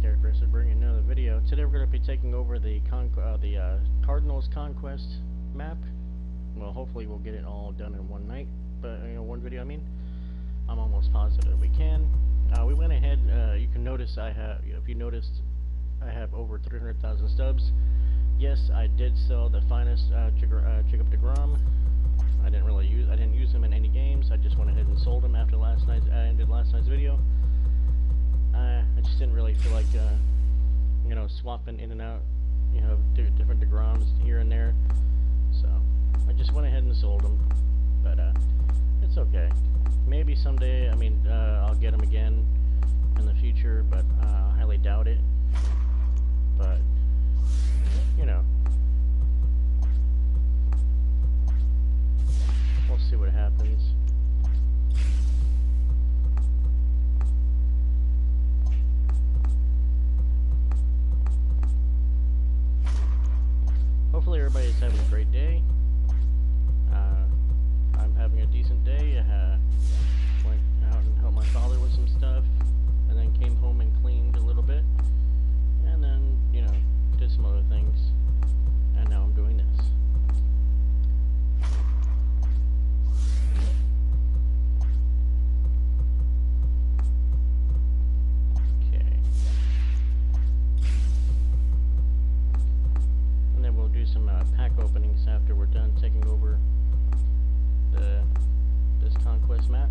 Scarecrow, so bringing another video. Today we're going to be taking over the Cardinals Conquest map. Well, hopefully we'll get it all done in one night, but one video. I mean, I'm almost positive we can. We went ahead. You can notice I have. If you noticed, I have over 300,000 stubs. Yes, I did sell the finest Jacob deGrom. I didn't use him in any games. I just went ahead and sold him after I ended last night's video. I just didn't really feel like, swapping in and out, different deGroms here and there. So I just went ahead and sold them. But it's okay. Maybe someday, I'll get them again in the future, but I highly doubt it. But we'll see what happens. Hopefully everybody's having a great day. I'm having a decent day. Went out and helped my father with some stuff, and then came home and cleaned a little bit, and then, did some other things, and now I'm doing this. Okay. And then we'll do some pack openings after we're done taking over this Conquest map.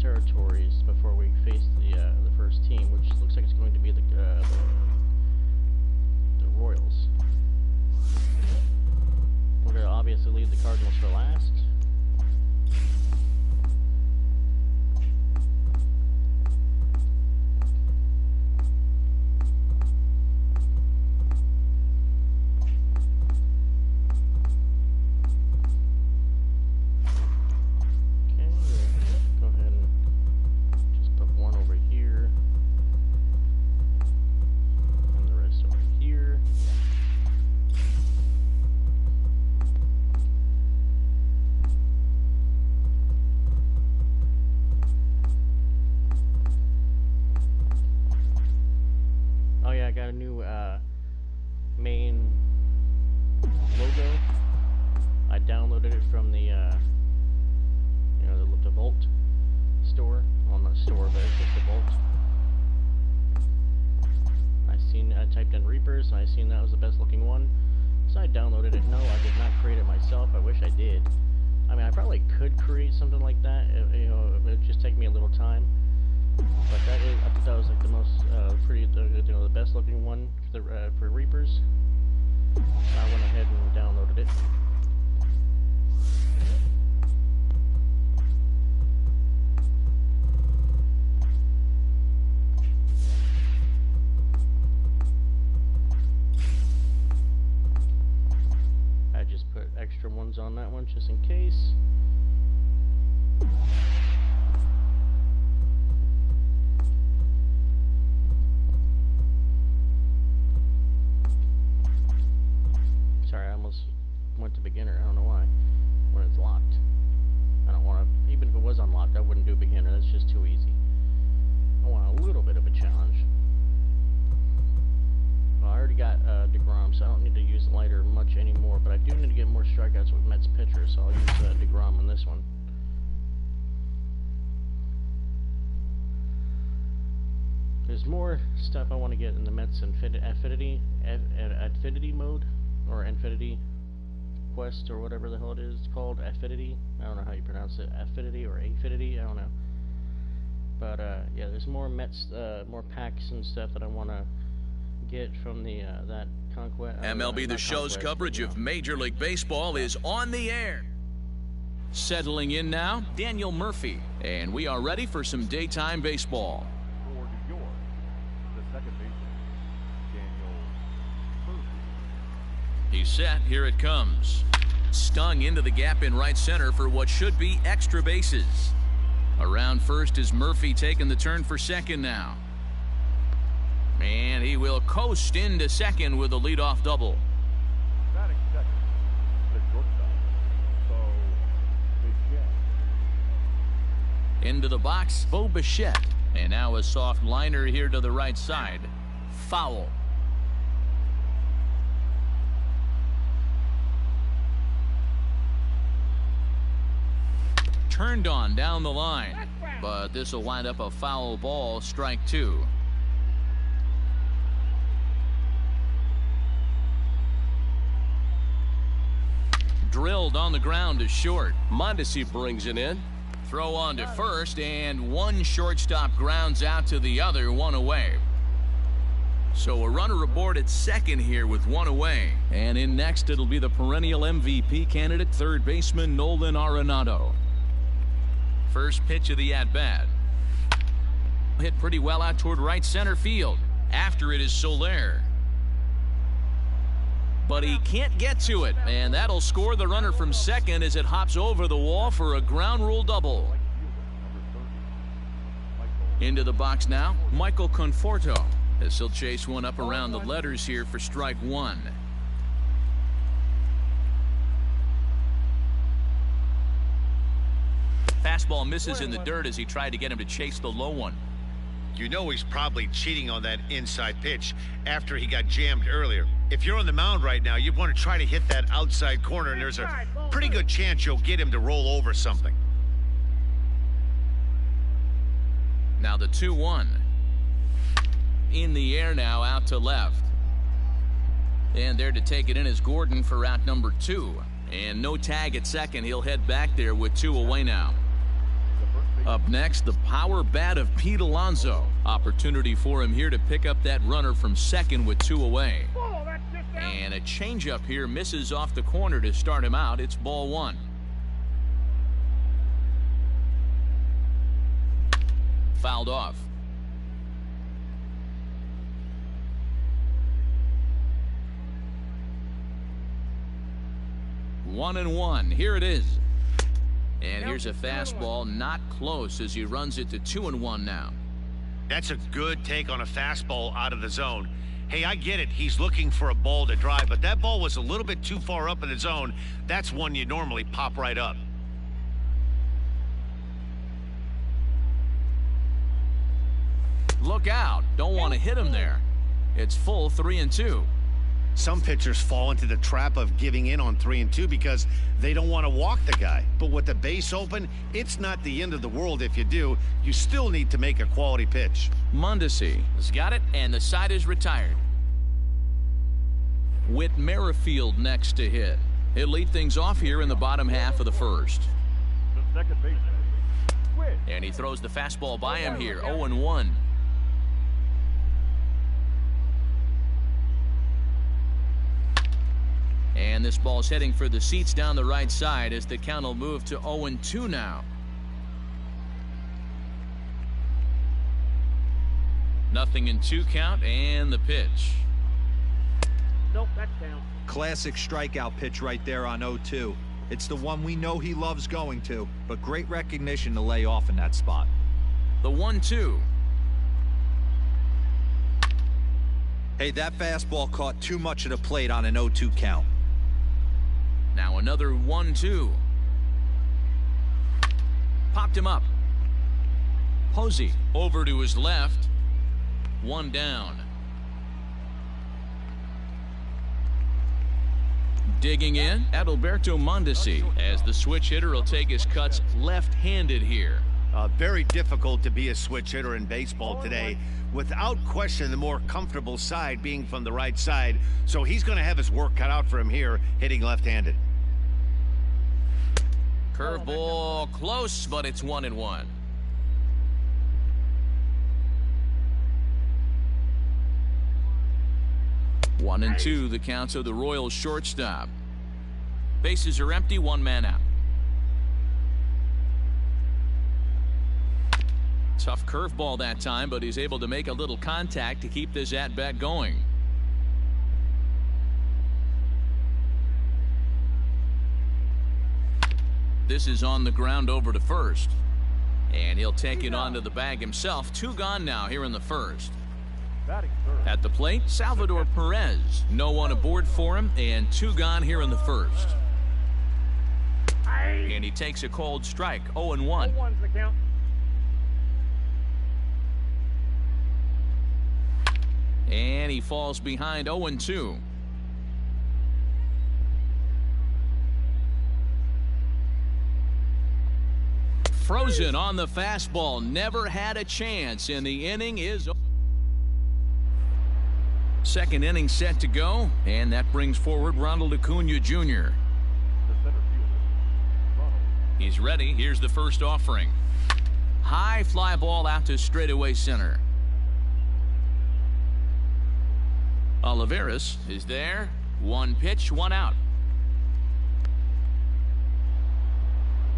Territories before we face the first team, which looks like it's going to be the Royals. We're going to obviously leave the Cardinals for last. I got a new main logo. I downloaded it from the the Vault store. Well, not store, but it's just the Vault. I typed in Reapers, and I seen that was the best looking one, so I downloaded it. No, I did not create it myself. I wish I did. I probably could create something like that. It would just take me a little time. But I thought that was like the most the best looking one for Reapers. So I went ahead and downloaded it. I just put extra ones on that one just in case. Sorry, I almost went to beginner. I don't know why. When it's locked. I don't want to, even if it was unlocked, I wouldn't do beginner. That's just too easy. I want a little bit of a challenge. Well, I already got deGrom, so I don't need to use lighter much anymore, but I do need to get more strikeouts with Mets pitchers, so I'll use deGrom on this one. There's more stuff I want to get in the Mets Affinity mode, or Infinity Quest, or whatever the hell it is called. Affinity. I don't know how you pronounce it. Affinity or Affinity. I don't know. But yeah, there's more Mets, more packs and stuff that I want to get from the that Conquest. MLB The Show's coverage of Major League Baseball is on the air. Settling in now, Daniel Murphy, and we are ready for some daytime baseball. For New York, the second baseman, Daniel Murphy. He's set. Here it comes. Stung into the gap in right center for what should be extra bases. Around first is Murphy taking the turn for second now. And he will coast into second with a leadoff double. Batting second, the shortstop. So, Bichette. Into the box, Bo Bichette. And now a soft liner here to the right side. Foul. Turned on down the line, but this will wind up a foul ball, strike two. Drilled on the ground to short. Mondesi brings it in. Throw on to first, and one shortstop grounds out to the other, one away. So a runner aboard at second here with one away. And in next, it'll be the perennial MVP candidate, third baseman Nolan Arenado. First pitch of the at-bat. Hit pretty well out toward right center field. After it is Soler. But he can't get to it, and that'll score the runner from second as it hops over the wall for a ground rule double. Into the box now, Michael Conforto, as he'll chase one up around the letters here for strike one. Fastball misses in the dirt as he tried to get him to chase the low one. You know he's probably cheating on that inside pitch after he got jammed earlier. If you're on the mound right now, you want to try to hit that outside corner, and there's a pretty good chance you'll get him to roll over something. Now the 2-1. In the air now, out to left. And there to take it in is Gordon for out number 2. And no tag at second. He'll head back there with 2 away now. Up next, the power bat of Pete Alonso. Opportunity for him here to pick up that runner from second with 2 away. And a changeup here misses off the corner to start him out. It's ball 1. Fouled off. One and one. Here it is. And here's a fastball, not close, as he runs it to 2-1 now. That's a good take on a fastball out of the zone. Hey, I get it. He's looking for a ball to drive, but that ball was a little bit too far up in the zone. That's one you normally pop right up. Look out. Don't want to hit him there. It's full 3-2. Some pitchers fall into the trap of giving in on 3-2 because they don't want to walk the guy. But with the base open, it's not the end of the world if you do. You still need to make a quality pitch. Mondesi has got it, and the side is retired. Whit Merrifield next to hit. He'll lead things off here in the bottom half of the first. The second baseman. And he throws the fastball by him here, 0-1. And this ball's heading for the seats down the right side as the count will move to 0-2 now. Nothing in 2 count, and the pitch. Nope, that's down. Classic strikeout pitch right there on 0-2. It's the one we know he loves going to, but great recognition to lay off in that spot. The 1-2. Hey, that fastball caught too much of the plate on an 0-2 count. Now another 1-2. Popped him up. Posey over to his left. 1 down. Digging in, Adalberto Mondesi, as the switch hitter will take his cuts left-handed here. Very difficult to be a switch hitter in baseball today. Without question, the more comfortable side being from the right side. So he's going to have his work cut out for him here, hitting left-handed. Curveball close, but it's 1-1. One and two, the counts of the Royals shortstop. Bases are empty, 1 man out. Tough curveball that time, but he's able to make a little contact to keep this at-bat going. This is on the ground over to first. And he'll take it onto the bag himself. 2 gone now here in the first. Batting third. At the plate, Salvador Perez. No one aboard for him, and 2 gone here in the first. And he takes a cold strike, 0-1. 0-1's the count. And he falls behind 0-2. Frozen on the fastball, never had a chance, and the inning is over. Second inning set to go, and that brings forward Ronald Acuna Jr. The center fielder, Ronald. He's ready. Here's the first offering. High fly ball out to straightaway center. Olivares is there. 1 pitch, 1 out.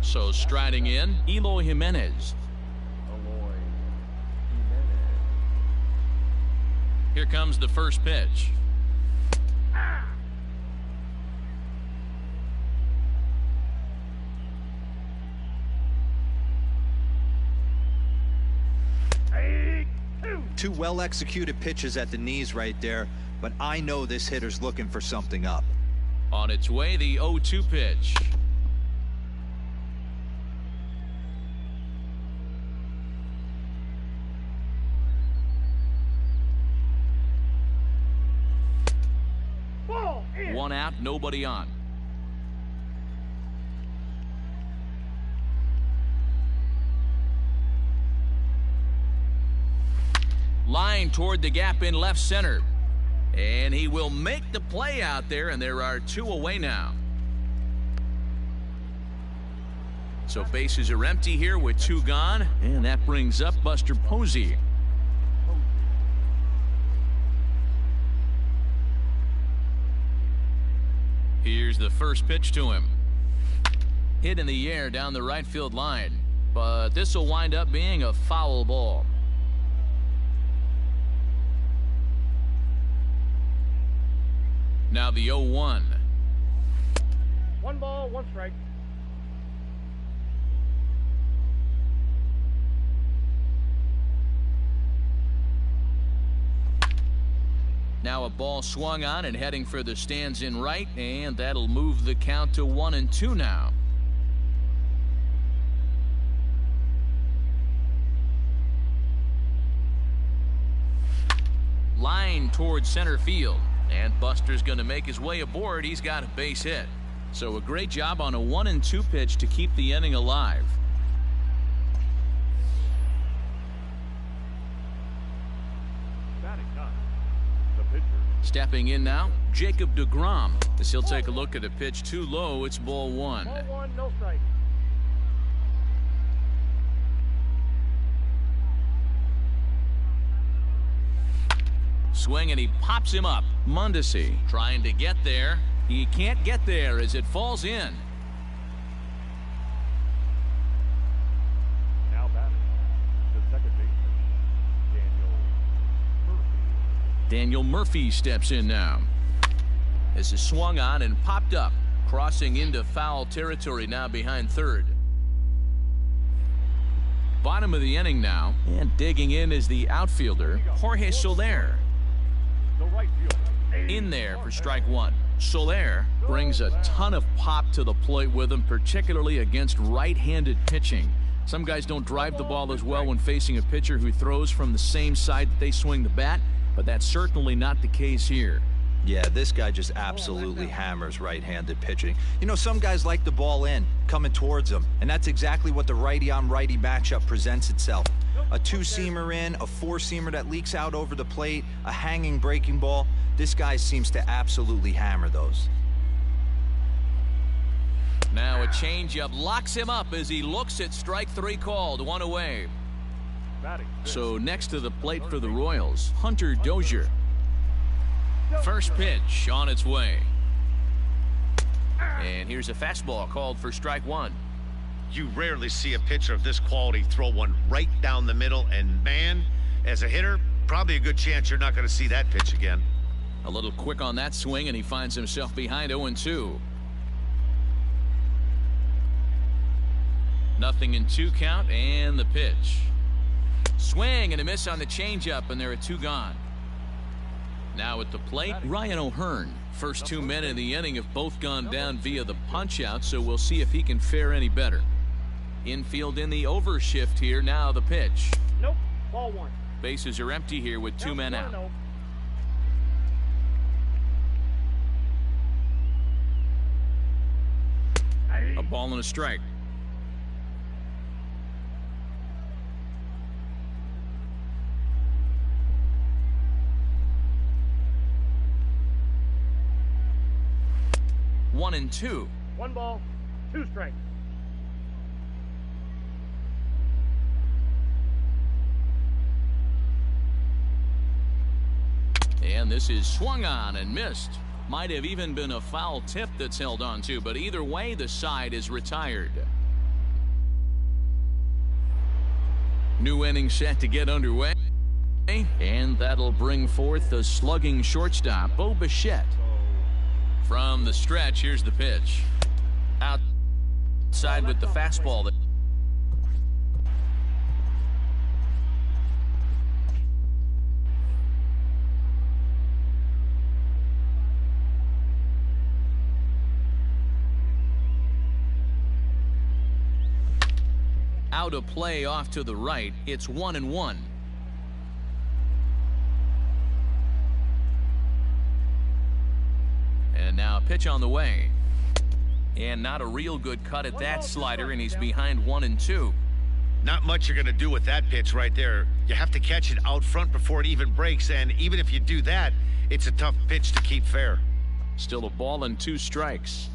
So striding in, Eloy Jimenez. Eloy Jimenez. Here comes the first pitch. Two well-executed pitches at the knees right there, but I know this hitter's looking for something up. On its way, the 0-2 pitch. Ball in. 1 out, nobody on. Line toward the gap in left center. And he will make the play out there, and there are 2 away now. So bases are empty here with 2 gone, and that brings up Buster Posey. Here's the first pitch to him. Hit in the air down the right field line, but this will wind up being a foul ball. Now the 0-1. 1 ball, 1 strike. Now a ball swung on and heading for the stands in right, and that'll move the count to 1-2 now. Line towards center field, and Buster's going to make his way aboard. He's got a base hit. So a great job on a 1-2 pitch to keep the inning alive. Batting ninth. The pitcher. Stepping in now, Jacob deGrom, as he'll take a look at a pitch too low. It's ball 1. Ball 1, no strike. Swing, and he pops him up. Mondesi trying to get there. He can't get there as it falls in. Now batting. The second baseman, Daniel Murphy. Daniel Murphy steps in now. This is swung on and popped up, crossing into foul territory now behind third. Bottom of the inning now, and digging in is the outfielder, Jorge Soler. The right fielder. In there for strike 1. Soler brings a ton of pop to the plate with him, particularly against right-handed pitching. Some guys don't drive the ball as well when facing a pitcher who throws from the same side that they swing the bat, but that's certainly not the case here. Yeah, this guy just absolutely hammers right-handed pitching. You know, some guys like the ball in, coming towards them, and that's exactly what the righty-on-righty matchup presents itself. A 2-seamer in, a 4-seamer that leaks out over the plate, a hanging breaking ball. This guy seems to absolutely hammer those. Now a changeup locks him up as he looks at strike 3 called, 1 away. Batting fifth. So next to the plate for the Royals, Hunter Dozier. First pitch on its way. And here's a fastball called for strike 1. You rarely see a pitcher of this quality throw one right down the middle, and man, as a hitter, probably a good chance you're not going to see that pitch again. A little quick on that swing, and he finds himself behind 0-2. 0-2 count, and the pitch. Swing and a miss on the changeup, and there are 2 gone. Now at the plate, Ryan O'Hearn. First 2 men in the inning have both gone down via the punch-out, so we'll see if he can fare any better. Infield in the overshift here. Now the pitch. Nope. Ball 1. Bases are empty here with 2 men out. A ball and a strike. One and 2. 1 ball, 2 strikes. And this is swung on and missed. Might have even been a foul tip that's held on to, but either way, the side is retired. New inning set to get underway. And that'll bring forth the slugging shortstop, Bo Bichette. From the stretch, here's the pitch. Outside with the fastball. Out of play off to the right. It's 1-1. And now a pitch on the way. And not a real good cut at that slider, and he's behind 1-2. Not much you're going to do with that pitch right there. You have to catch it out front before it even breaks, and even if you do that, it's a tough pitch to keep fair. Still a ball and 2 strikes.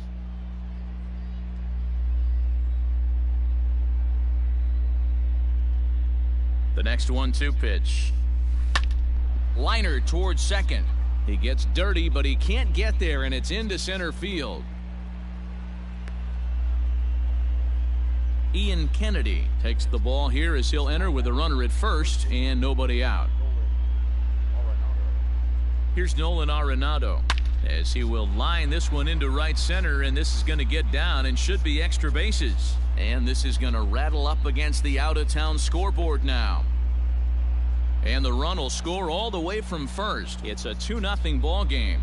The next 1-2 pitch. Liner towards second. He gets dirty, but he can't get there, and it's into center field. Ian Kennedy takes the ball here as he'll enter with a runner at first and nobody out. Here's Nolan Arenado as he will line this one into right center, and this is going to get down and should be extra bases. And this is going to rattle up against the out-of-town scoreboard now. And the run will score all the way from first. It's a 2-0 ball game.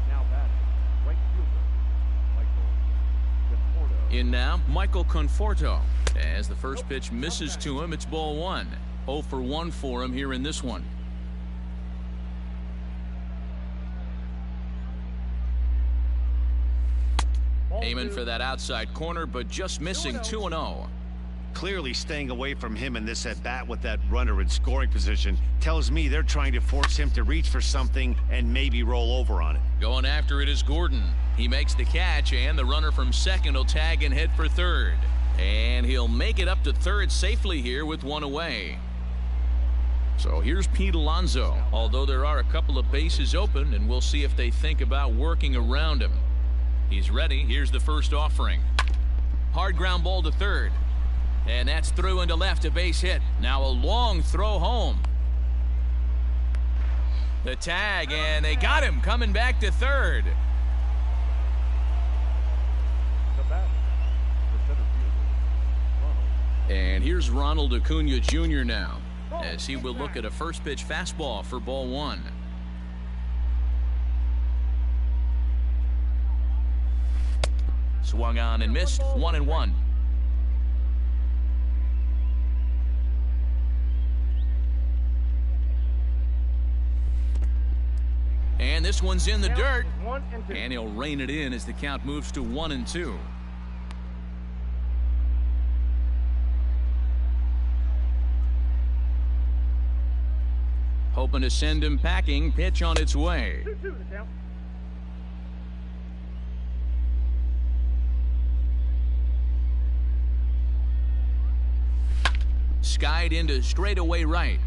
Now batting, right fielder, Michael Conforto. In now, Michael Conforto. As the first pitch misses to him, it's ball 1. 0 for 1 for him here in this one. Aiming for that outside corner, but just missing 2-0. Clearly staying away from him in this at-bat with that runner in scoring position tells me they're trying to force him to reach for something and maybe roll over on it. Going after it is Gordon. He makes the catch, and the runner from second will tag and head for third. And he'll make it up to third safely here with 1 away. So here's Pete Alonso, although there are a couple of bases open, and we'll see if they think about working around him. He's ready. Here's the first offering. Hard ground ball to third. And that's through into left, a base hit. Now a long throw home. The tag, and they got him coming back to third. The bat, the center fielder, Ronald. And here's Ronald Acuna Jr. now, as he will look at a first pitch fastball for ball 1. Swung on and missed. 1-1. And this one's in the dirt. 1 and 2. And he'll rein it in as the count moves to 1-2. Hoping to send him packing. Pitch on its way. 2-2 the count. Skied into straightaway right.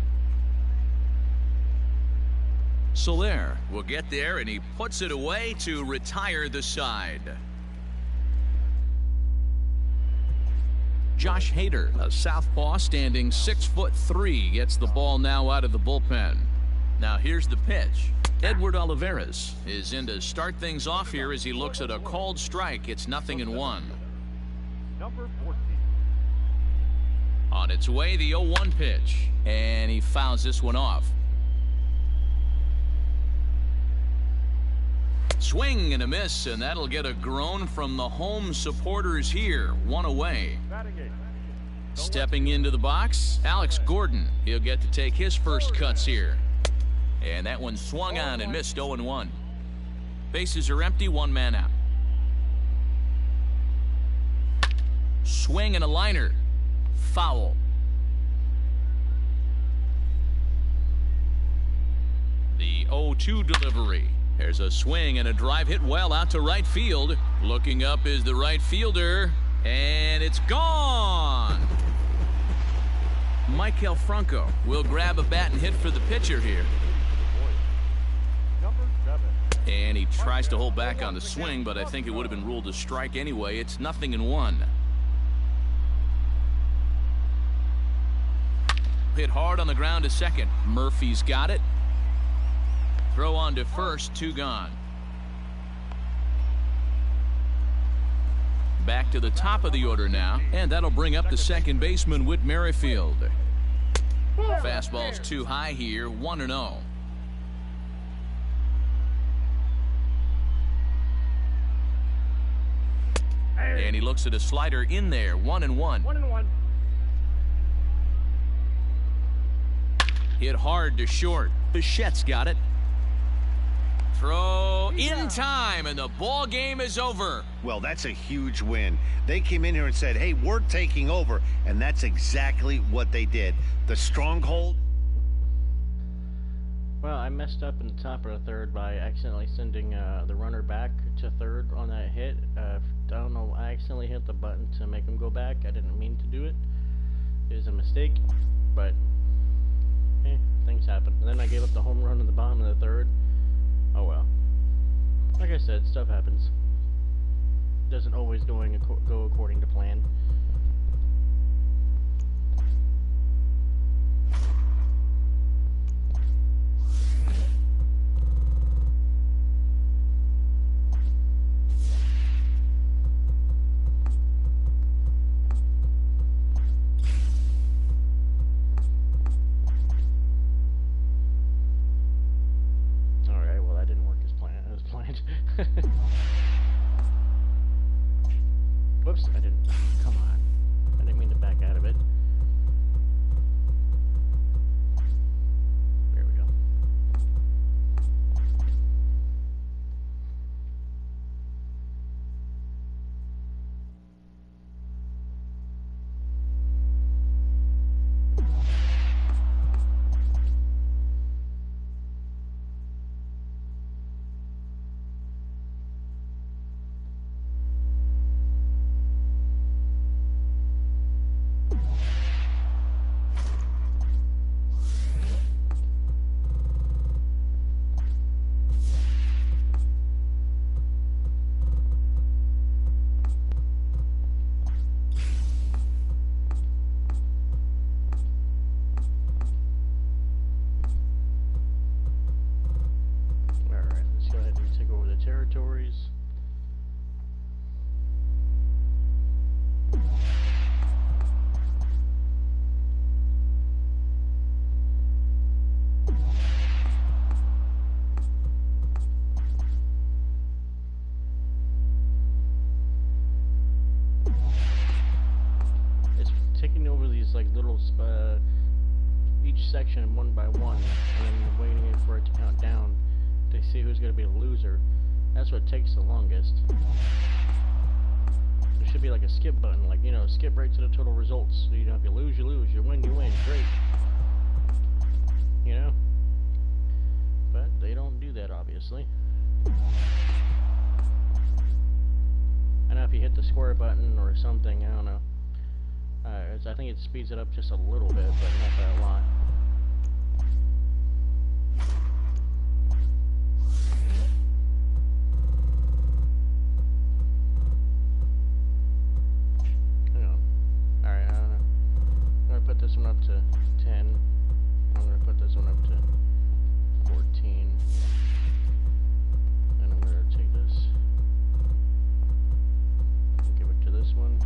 Soler will get there, and he puts it away to retire the side. Josh Hader, a southpaw standing 6'3", gets the ball now out of the bullpen. Now here's the pitch. Edward Olivares is in to start things off here as he looks at a called strike. It's 0-1. Number On its way, the 0-1 pitch. And he fouls this one off. Swing and a miss, and that'll get a groan from the home supporters here. One away. Stepping into the box, Alex Gordon. He'll get to take his first cuts here. And that one swung on and missed. 0-1. Bases are empty, one man out. Swing and a liner. Foul. The 0-2 delivery. There's a swing and a drive hit well out to right field. Looking up is the right fielder, and it's gone. Michael Franco will grab a bat and hit for the pitcher here. Number 7. And he tries to hold back on the swing, but I think it would have been ruled a strike anyway. It's 0-1. Hit hard on the ground to second. Murphy's got it. Throw on to first, 2 gone. Back to the top of the order now, and that'll bring up the second baseman, Whit Merrifield. Fastball's too high here, 1-0. And he looks at a slider in there, 1-1. 1-1. Hit hard to short. Bichette's got it. Throw in time, and the ball game is over. Well, that's a huge win. They came in here and said, hey, we're taking over, and that's exactly what they did. The stronghold. Well, I messed up in the top of the third by accidentally sending the runner back to third on that hit. I don't know, I accidentally hit the button to make him go back. I didn't mean to do it. It was a mistake, but things happen. And then I gave up the home run in the bottom of the third. Oh well. Like I said, stuff happens. Doesn't always go according to plan. Whoops, I didn't. Come on. I didn't mean to back out of it. There we go. Territories. It's taking over these like little each section one by one, and then waiting for it to count down to see who's going to be the loser. That's what takes the longest. There should be like a skip button, like, you know, skip right to the total results. So, you know, if you lose, you lose. You win, great. You know? But they don't do that, obviously. I know if you hit the square button or something, I don't know. I think it speeds it up just a little bit, but not by a lot. This one up to 10. I'm going to put this one up to 14. And I'm going to take this, give it to this one.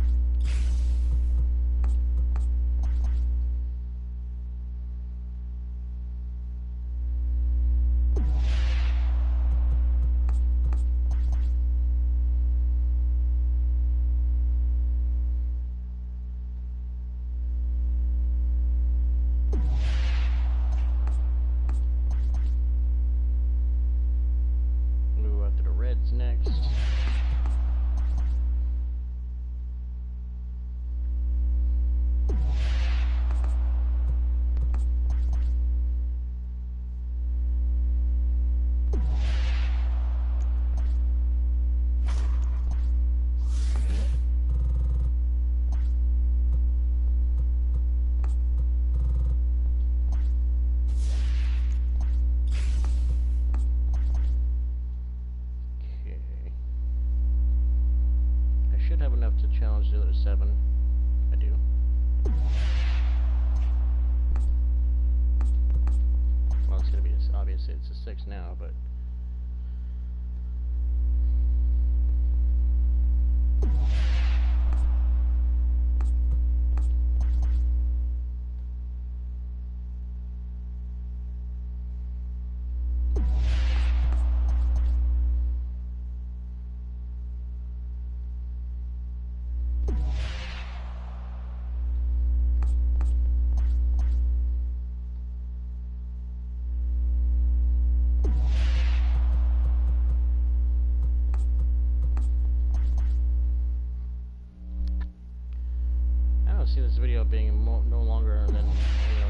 See this video being no longer than,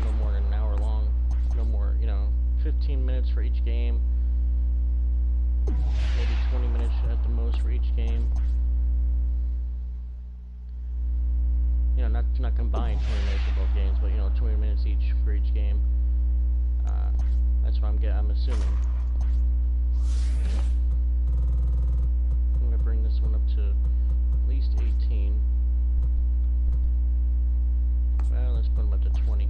no more than an hour long, no more, 15 minutes for each game, maybe 20 minutes at the most for each game. Not combined 20 minutes for both games, but 20 minutes each for each game. That's what I'm assuming. I'm gonna bring this one up to at least 18. Well, let's put them up to 20.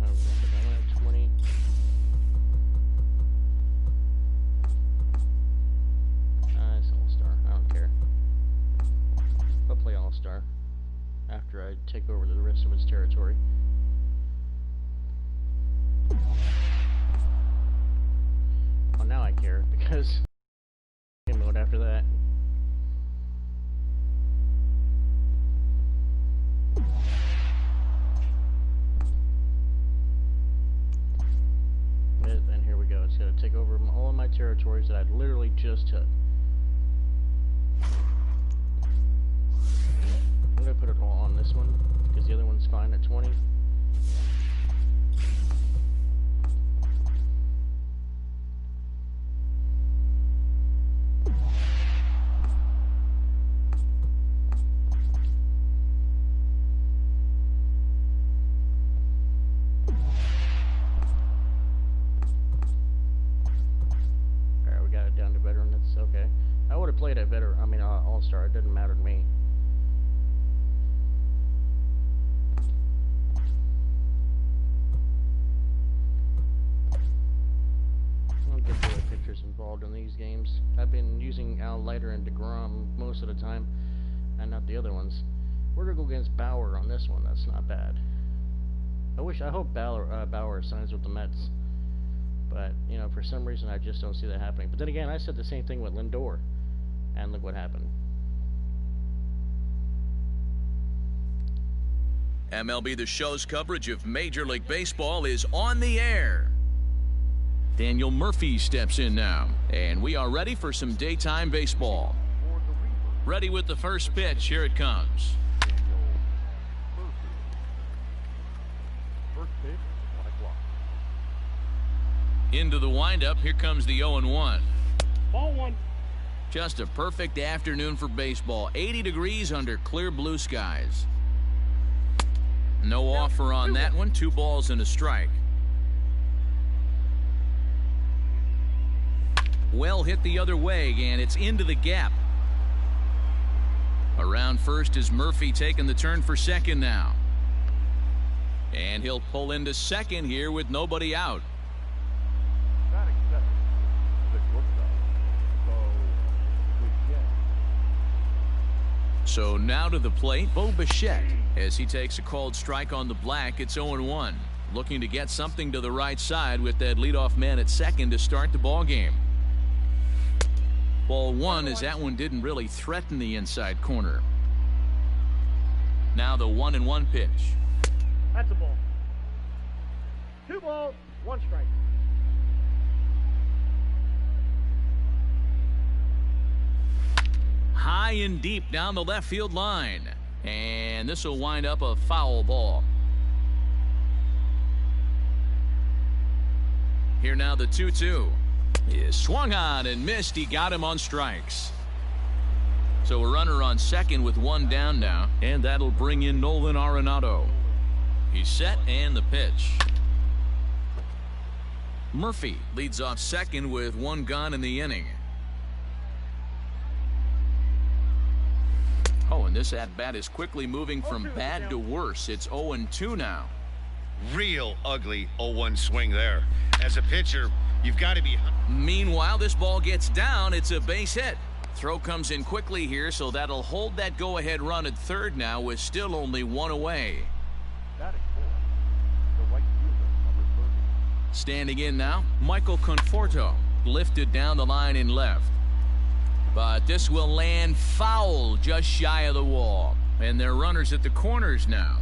I want at 20. It's All-Star. I don't care. I'll play All-Star after I take over the rest of its territory. Well, now I care because game mode after that. And here we go. It's going to take over all of my territories that I literally just took. I'm going to put it all on this one because the other one's fine at 20. Okay, I would have played at All-Star. It didn't matter to me. I don't get the pitchers involved in these games. I've been using Al Leiter and DeGrom most of the time, and not the other ones. We're gonna go against Bauer on this one. That's not bad. I hope Bauer signs with the Mets. But, for some reason I just don't see that happening. But then again, I said the same thing with Lindor. And look what happened. MLB The Show's coverage of Major League Baseball is on the air. Daniel Murphy steps in now. And we are ready for some daytime baseball. Ready with the first pitch. Here it comes. Into the windup, here comes the 0-1. Ball one. Just a perfect afternoon for baseball. 80 degrees under clear blue skies. No offer on that one. 2 balls and a strike. Well hit the other way, and it's into the gap. Around first is Murphy taking the turn for second now. And he'll pull into second here with nobody out. So now to the plate, Bo Bichette, as he takes a called strike on the black. It's 0-1. Looking to get something to the right side with that leadoff man at second to start the ball game. Ball one, as that one didn't really threaten the inside corner. Now the 1-1 pitch. That's a ball. 2 balls, 1 strike. High and deep down the left field line. And this will wind up a foul ball. Here now the 2-2. He swung on and missed. He got him on strikes. So a runner on second with 1 down now. And that'll bring in Nolan Arenado. He's set and the pitch. Murphy leads off second with 1 gone in the inning. Oh, and this at-bat is quickly moving from bad to worse. It's 0-2 now. Real ugly 0-1 swing there. As a pitcher, you've got to be... Meanwhile, this ball gets down. It's a base hit. Throw comes in quickly here, so that'll hold that go-ahead run at third now with still only 1 away. That Standing in now, Michael Conforto. Lifted down the line in left. But this will land foul just shy of the wall. And they're runners at the corners now.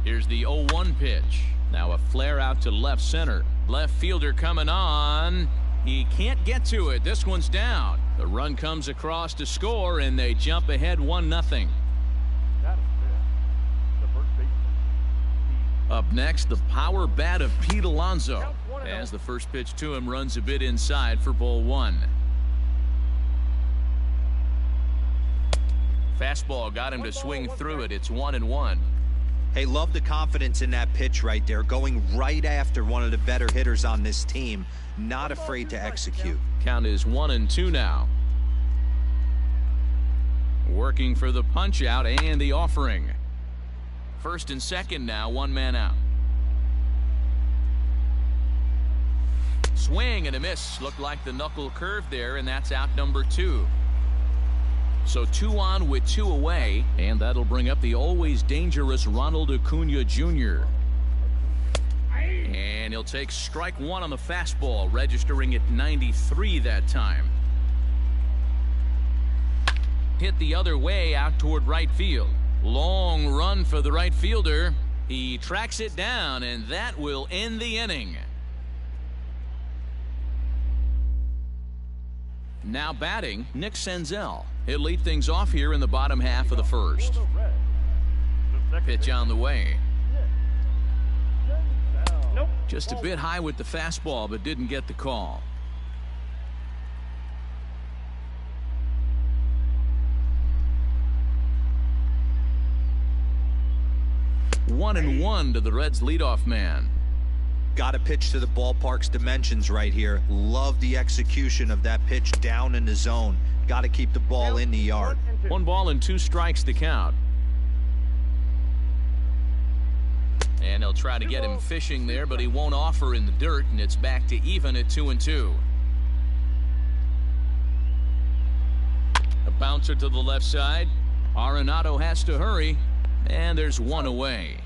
Here's the 0-1 pitch. Now a flare out to left center. Left fielder coming on. He can't get to it. This one's down. The run comes across to score, and they jump ahead 1-0. That is it. The first baseman. Up next, the power bat of Pete Alonso. As the first pitch to him runs a bit inside for ball 1. Fastball got him to swing through it. It's 1-1. Hey, love the confidence in that pitch right there. Going right after one of the better hitters on this team. Not afraid to execute. Count is 1-2 now. Working for the punch out and the offering. First and second now, 1 man out. Swing and a miss. Looked like the knuckle curve there, and that's out number 2. So 2 on with 2 away, and that'll bring up the always dangerous Ronald Acuna Jr. And he'll take strike 1 on the fastball, registering at 93 that time. Hit the other way out toward right field. Long run for the right fielder. He tracks it down, and that will end the inning. Now batting, Nick Senzel. He'll lead things off here in the bottom half of the first. Pitch on the way. Nope. Just a bit high with the fastball, but didn't get the call. One and one to the Reds leadoff man. Got to pitch to the ballpark's dimensions right here. Love the execution of that pitch down in the zone. Got to keep the ball in the yard. 1 ball and 2 strikes to count. And he'll try to get him fishing there, but he won't offer in the dirt, and it's back to even at 2-2. A bouncer to the left side. Arenado has to hurry, and there's 1 away.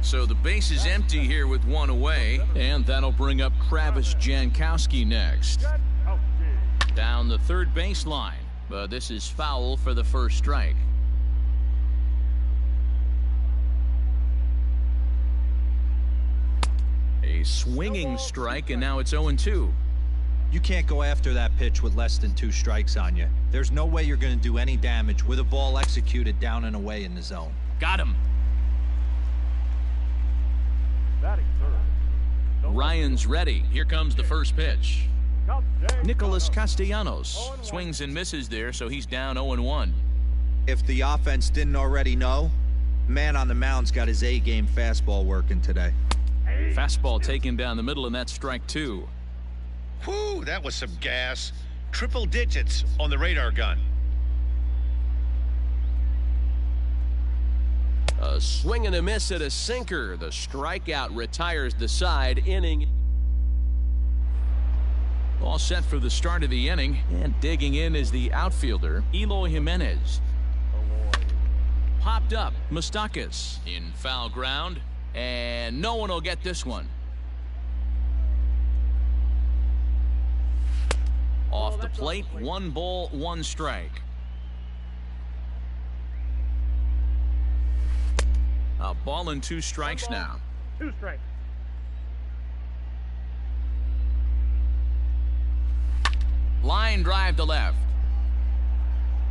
So the base is empty here with 1 away, and that'll bring up Travis Jankowski next. Down the third baseline, but this is foul for the first strike. A swinging strike, and now it's 0-2. You can't go after that pitch with less than 2 strikes on you. There's no way you're going to do any damage with a ball executed down and away in the zone. Got him. Batting third. Ryan's ready. Here comes the first pitch. Nicholas Castellanos swings and misses there, so he's down 0-1. If the offense didn't already know, man on the mound's got his A-game fastball working today. Fastball taken down the middle, and that's strike 2. Whew, that was some gas. Triple digits on the radar gun. A swing and a miss at a sinker. The strikeout retires the side. Inning. All set for the start of the inning, and digging in is the outfielder, Eloy Jimenez. Popped up, Moustakas in foul ground, and no one will get this one. Off the plate, 1 ball, 1 strike. A ball and 2 strikes now. 2 strikes. Line drive to left.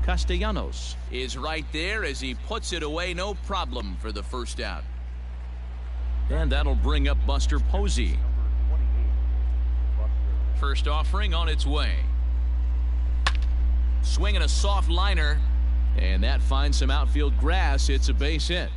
Castellanos is right there as he puts it away, no problem for the first out. And that'll bring up Buster Posey. First offering on its way. Swinging a soft liner, and that finds some outfield grass. It's a base hit.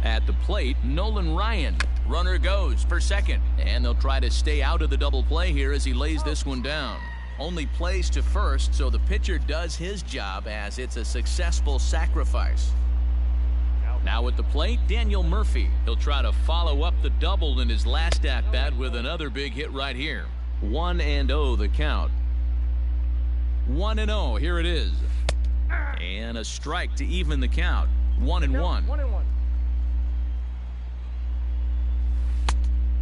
At the plate, Nolan Ryan. Runner goes for second, and they'll try to stay out of the double play here as he lays this one down. Only plays to first, so the pitcher does his job as it's a successful sacrifice. Now at the plate, Daniel Murphy. He'll try to follow up the double in his last at-bat with another big hit right here. 1-0 the count. 1-0. Here it is. And a strike to even the count. 1-1. 1-1.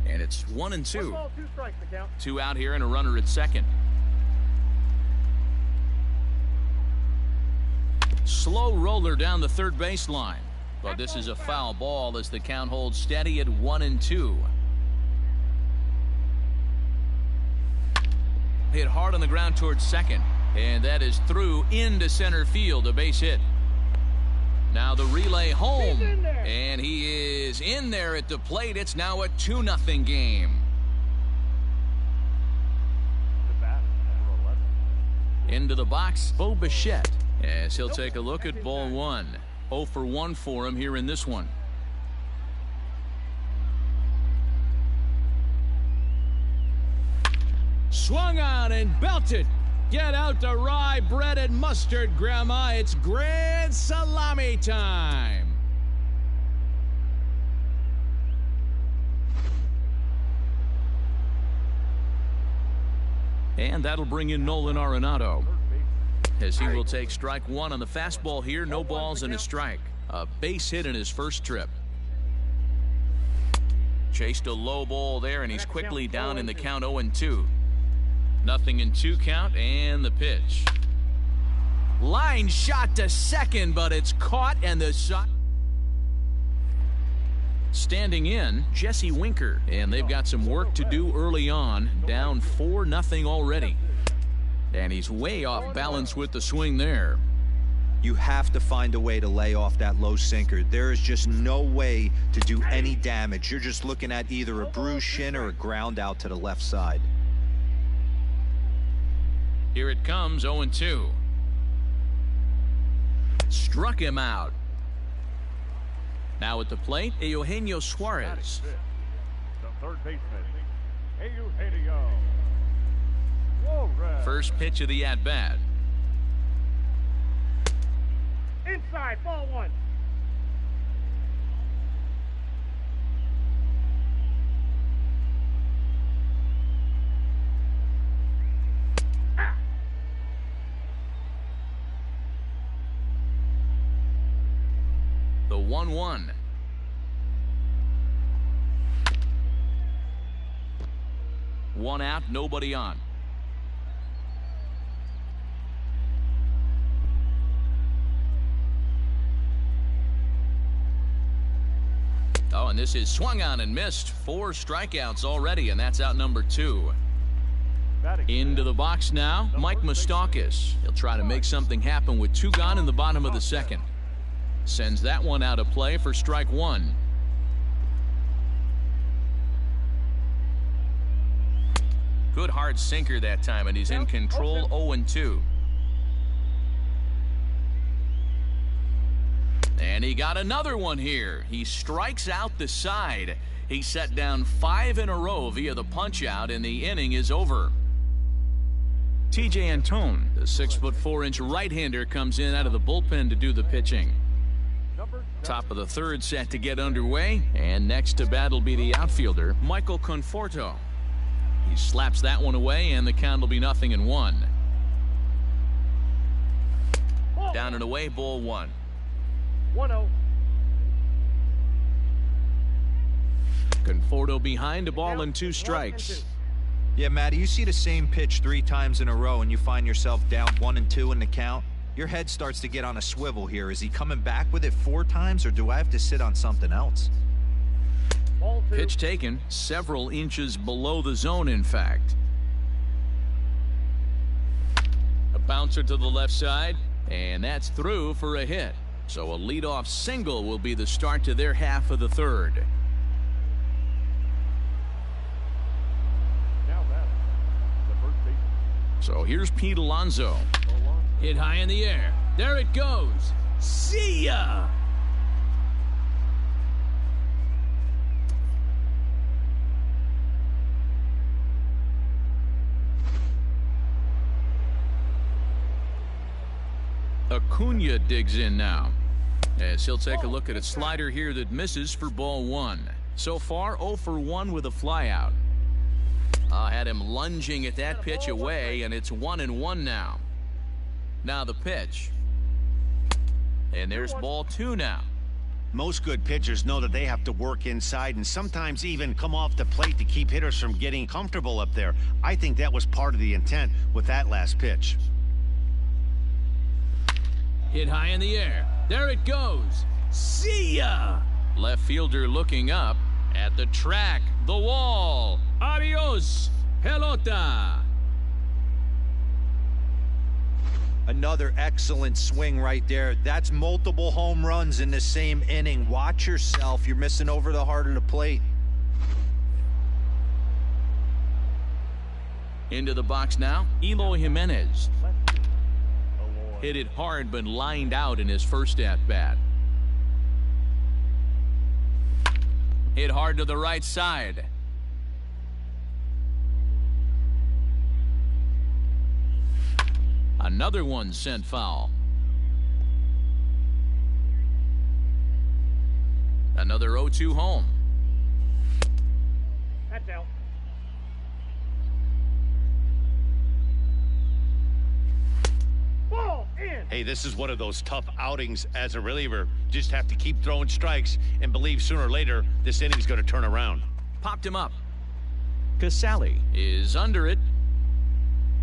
And it's 1-2. 1 ball, 2 strikes to count. 2 out here and a runner at second. Slow roller down the third baseline. But this is a foul ball as the count holds steady at 1-2. Hit hard on the ground towards second. And that is through into center field. A base hit. Now the relay home. And he is in there at the plate. It's now a 2-0 game. Into the box, Bo Bichette, as he'll take a look at ball 1. 0 for 1 for him here in this one. Swung on and belted. Get out the rye bread and mustard, Grandma. It's grand salami time. And that'll bring in Nolan Arenado, as he will take strike 1 on the fastball here. No balls and a strike. A base hit in his first trip. Chased a low ball there, and he's quickly down in the count. 0-2. 0-2 count, and the pitch. Line shot to second, but it's caught, and the shot. Standing in, Jesse Winker, and they've got some work to do early on. Down 4-0 already. And he's way off balance with the swing there. You have to find a way to lay off that low sinker. There is just no way to do any damage. You're just looking at either a bruised shin or a ground out to the left side. Here it comes, 0-2. Struck him out. Now at the plate, Eugenio Suarez. The third baseman, Eugenio. First pitch of the at-bat. Inside, ball 1. The 1-1. One out, nobody on. Oh, and this is swung on and missed. 4 strikeouts already, and that's out number 2. Into the box now, Mike Moustakas. He'll try to make something happen with 2 gone in the bottom of the second. Sends that one out of play for strike 1. Good hard sinker that time, and he's in control. 0-2. And he got another one here. He strikes out the side. He set down 5 in a row via the punch out, and the inning is over. TJ Antone, the 6'4" right-hander, comes in out of the bullpen to do the pitching. Top of the third set to get underway, and next to bat will be the outfielder, Michael Conforto. He slaps that one away, and the count will be 0-1. Down and away, ball 1. 1-0. Conforto behind, a ball and 2 strikes. Yeah, Matty, you see the same pitch 3 times in a row and you find yourself down 1-2 in the count. Your head starts to get on a swivel here. Is he coming back with it 4 times, or do I have to sit on something else? Pitch taken several inches below the zone, in fact. A bouncer to the left side, and that's through for a hit. So a leadoff single will be the start to their half of the third. So here's Pete Alonso. Hit high in the air. There it goes. See ya! Acuna digs in now, as he'll take a look at a slider here that misses for ball 1. So far, 0 for 1 with a flyout. Had him lunging at that pitch away, and it's 1-1 now. Now the pitch. And there's ball 2 now. Most good pitchers know that they have to work inside and sometimes even come off the plate to keep hitters from getting comfortable up there. I think that was part of the intent with that last pitch. Hit high in the air. There it goes. See ya! Left fielder looking up at the track. The wall. Adios, pelota. Another excellent swing right there. That's multiple home runs in the same inning. Watch yourself. You're missing over the heart of the plate. Into the box now, Eloy Jimenez. Hit it hard but lined out in his first at-bat. Hit hard to the right side. Another one sent foul. Another 0-2 home. That's out. Ball in. Hey, this is one of those tough outings as a reliever. Just have to keep throwing strikes and believe sooner or later this inning's going to turn around. Popped him up. Casali is under it.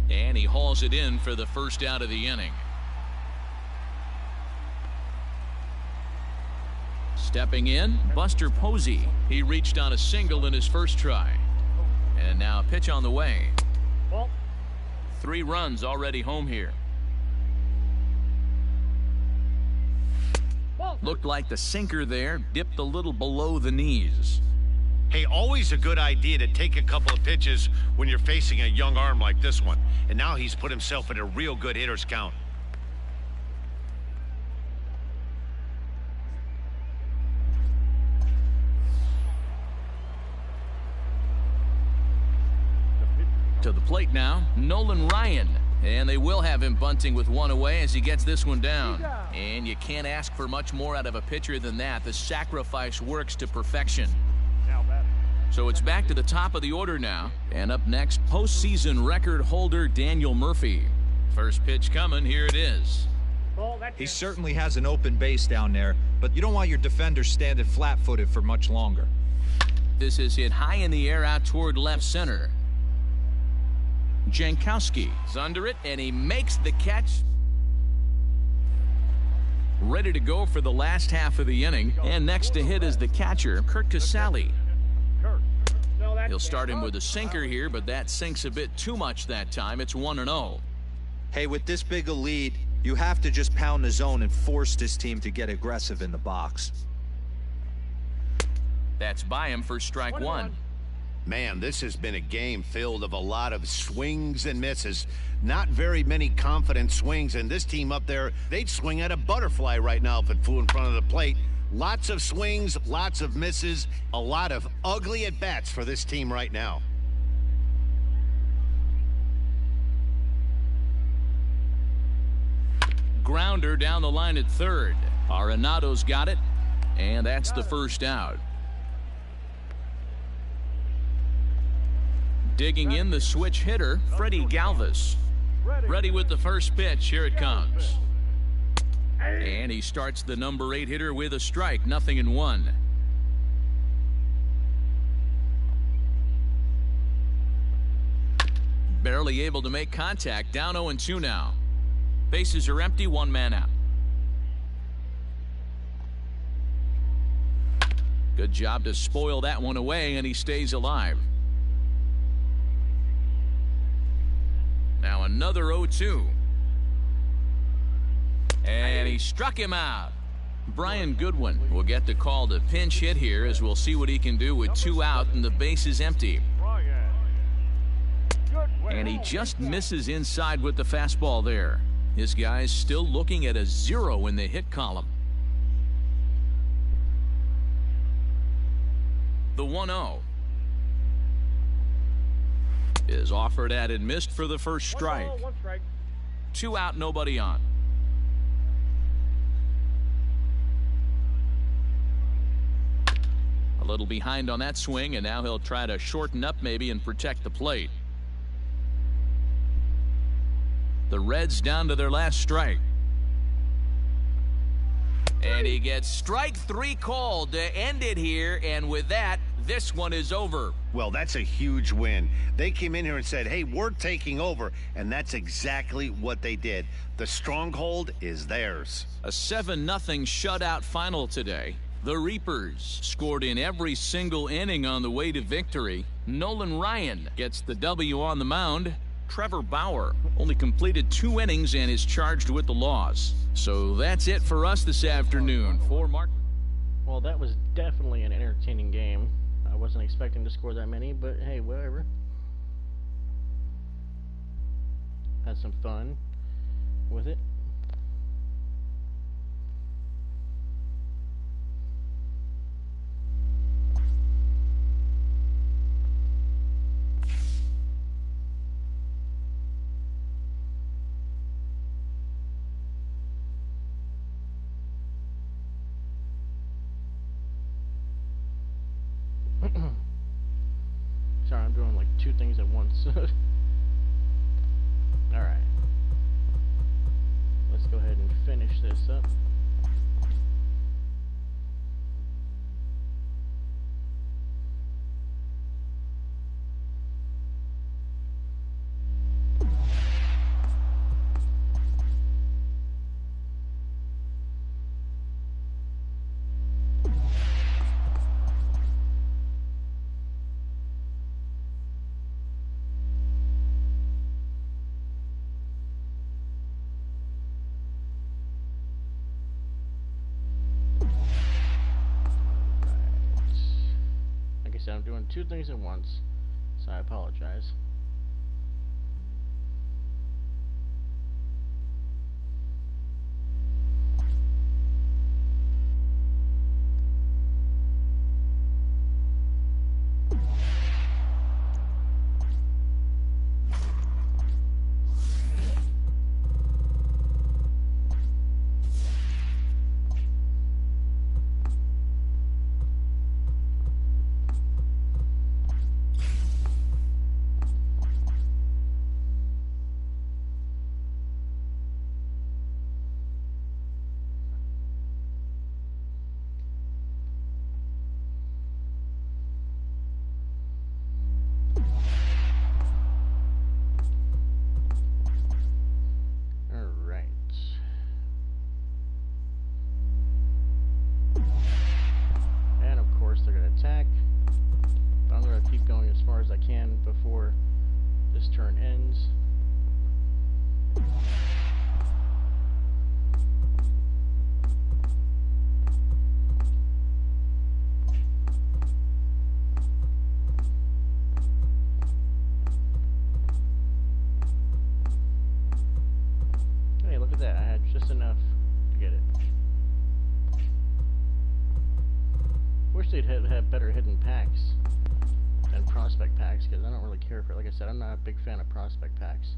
And he hauls it in for the first out of the inning. Stepping in, Buster Posey. He reached on a single in his first try. And now a pitch on the way. Ball. 3 runs already home here. Ball. Looked like the sinker there dipped a little below the knees. Hey, always a good idea to take a couple of pitches when you're facing a young arm like this one. And now he's put himself in a real good hitter's count. To the plate now, Nolan Ryan. And they will have him bunting with 1 away as he gets this one down. And you can't ask for much more out of a pitcher than that. The sacrifice works to perfection. So it's back to the top of the order now. And up next, postseason record holder Daniel Murphy. First pitch coming, here it is. Ball. That's He in. certainly has an open base down there, but you don't want your defender standing flat-footed for much longer. This is hit high in the air out toward left center. Jankowski is under it, and he makes the catch. Ready to go for the last half of the inning. And next to hit is the catcher, Curt Casali. No, that's He'll start him with a sinker here, but that sinks a bit too much that time. It's 1-0. Hey, with this big a lead, you have to just pound the zone and force this team to get aggressive in the box. That's by him for strike 1. Man, this has been a game filled of a lot of swings and misses. Not very many confident swings, and this team up there, they'd swing at a butterfly right now if it flew in front of the plate. Lots of swings, lots of misses, a lot of ugly at-bats for this team right now. Grounder down the line at third. Arenado's got it, and that's the first out. Digging in the switch hitter, Freddie Galvis. Ready with the first pitch. Here it comes. And he starts the number 8 hitter with a strike, 0-1. Barely able to make contact, down 0-2 now. Bases are empty, 1 man out. Good job to spoil that one away, and he stays alive. Now another 0-2. And he struck him out. Brian Goodwin will get the call to pinch hit here, as we'll see what he can do with 2 out and the base is empty. And he just misses inside with the fastball there. His guy's still looking at a 0 in the hit column. The 1-0 is offered at and missed for the first strike. 2 out, nobody on. A little behind on that swing, and now he'll try to shorten up maybe and protect the plate. The Reds down to their last strike. And he gets strike 3 called to end it here, and with that, this one is over. Well, that's a huge win. They came in here and said, hey, we're taking over, and that's exactly what they did. The stronghold is theirs. A 7-0 shutout final today. The Reapers scored in every single inning on the way to victory. Nolan Ryan gets the W on the mound. Trevor Bauer only completed 2 innings and is charged with the loss. So that's it for us this afternoon. For Mark. Well, that was definitely an entertaining game. I wasn't expecting to score that many, but hey, whatever. Had some fun with it. Sorry, I'm doing like 2 things at once. Alright. Let's go ahead and finish this up. I'm doing 2 things at once, so I apologize. Before this turn ends. Hey, look at that. I had just enough to get it. Wish they'd have better hidden packs and prospect packs, because I don't really care for it. Like I said, I'm not a big fan of prospect packs.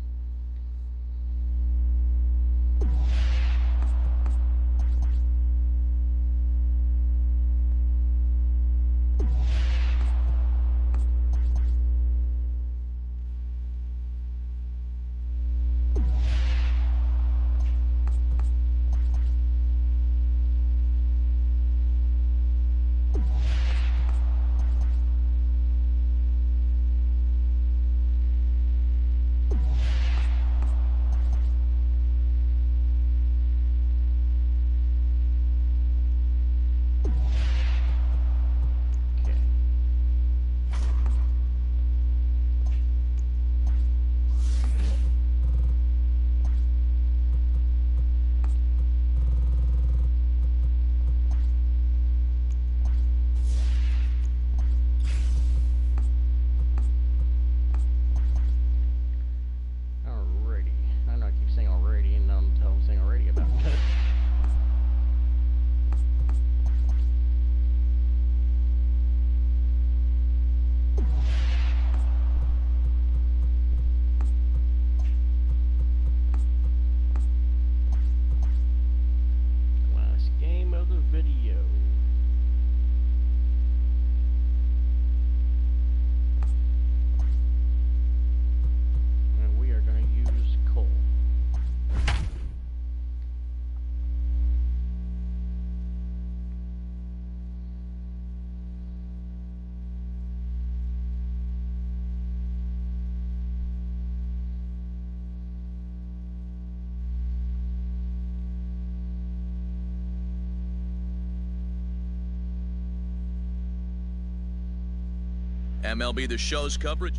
MLB The Show's coverage.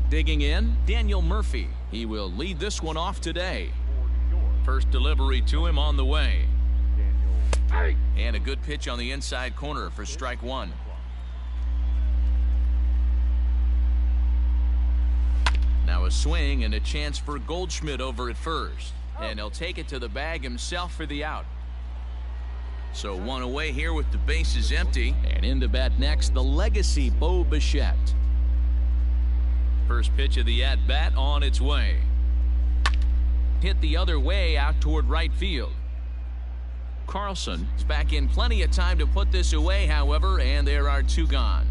Digging in, Daniel Murphy. He will lead this one off today. First delivery to him on the way. And a good pitch on the inside corner for strike one. Now a swing and a chance for Goldschmidt over at first. And he'll take it to the bag himself for the out. So one away here with the bases empty. And in to bat next, the legacy Bo Bichette. First pitch of the at-bat on its way. Hit the other way out toward right field. Carlson is back in plenty of time to put this away, however, and there are two gone.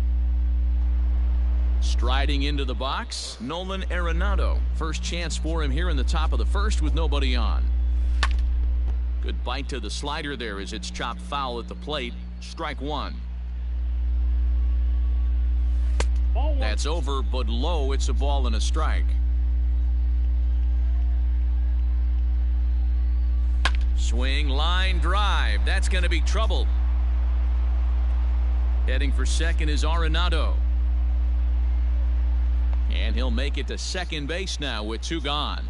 Striding into the box, Nolan Arenado. First chance for him here in the top of the first with nobody on. Good bite to the slider there as it's chopped foul at the plate. Strike one. That's over, but low. It's a ball and a strike. Swing, line, drive. That's going to be trouble. Heading for second is Arenado. And he'll make it to second base now with two gone.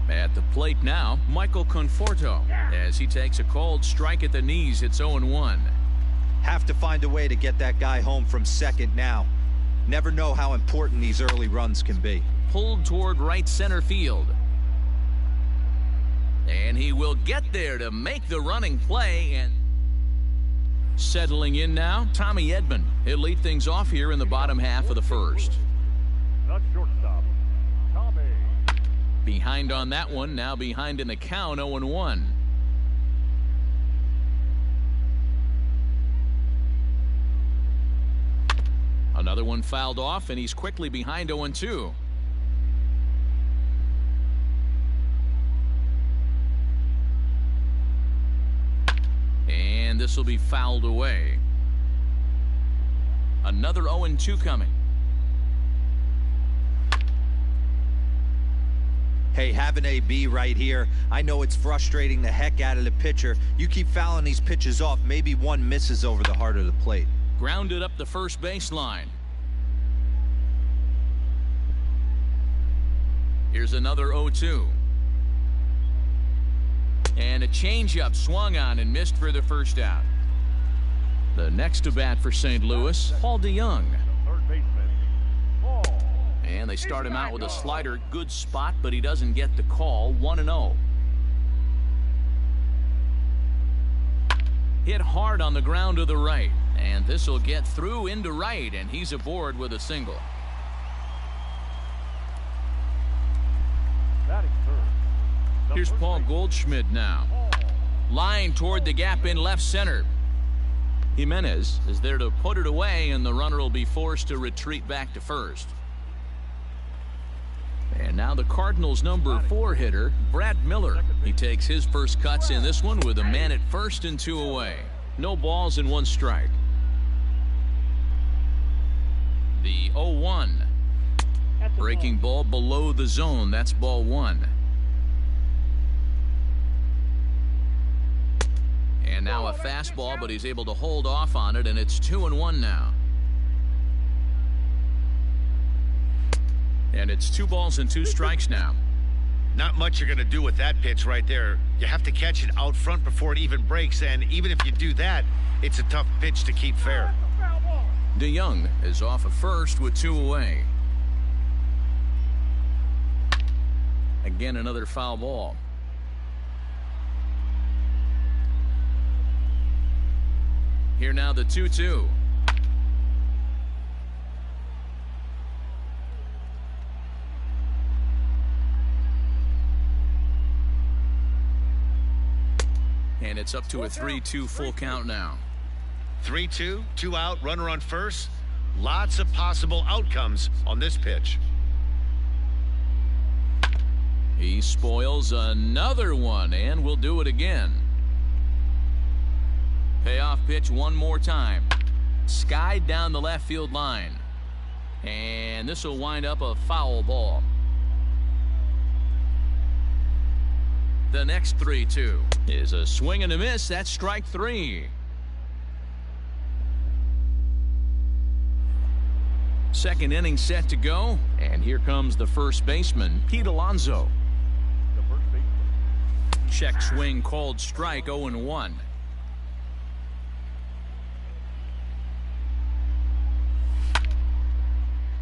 At the plate now, Michael Conforto, as he takes a cold strike at the knees. It's 0-1. Have to find a way to get that guy home from second now. Never know how important these early runs can be. Pulled toward right center field. And he will get there to make the running play. And settling in now, Tommy Edman. He'll lead things off here in the bottom half of the first. The shortstop, Tommy. Behind on that one, now behind in the count, 0-1. Another one fouled off, and he's quickly behind 0-2. And this will be fouled away. Another 0-2 coming. Hey, have an AB right here. I know it's frustrating the heck out of the pitcher. You keep fouling these pitches off, maybe one misses over the heart of the plate. Grounded up the first baseline. Here's another 0-2. And a changeup swung on and missed for the first out. The next to bat for St. Louis, Paul DeYoung. Third baseman, Paul. And they start him out with a slider. Good spot, but he doesn't get the call. 1-0. Hit hard on the ground to the right. And this will get through into right, and he's aboard with a single. Batting third. Here's Paul Goldschmidt now. Line toward the gap in left center. Jimenez is there to put it away, and the runner will be forced to retreat back to first. And now the Cardinals' number 4 hitter, Brad Miller. He takes his first cuts in this one with a man at first and 2 away. No balls and 1 strike. The 0-1. Breaking ball below the zone. That's ball 1. And now a fastball, but he's able to hold off on it, and it's 2-1 now. And it's 2 balls and 2 strikes now. Not much you're going to do with that pitch right there. You have to catch it out front before it even breaks, and even if you do that, it's a tough pitch to keep fair. DeYoung is off at first with 2 away. Again, another foul ball. Here now the 2-2. And it's up to a 3-2 full count now. 3-2, 2 out, runner on first. Lots of possible outcomes on this pitch. He spoils another one, and will do it again. Payoff pitch one more time. Skied down the left field line. And this will wind up a foul ball. The next 3-2 is a swing and a miss. That's strike 3. Second inning set to go, and here comes the first baseman, Pete Alonso. The first baseman. Check swing called strike, 0-1.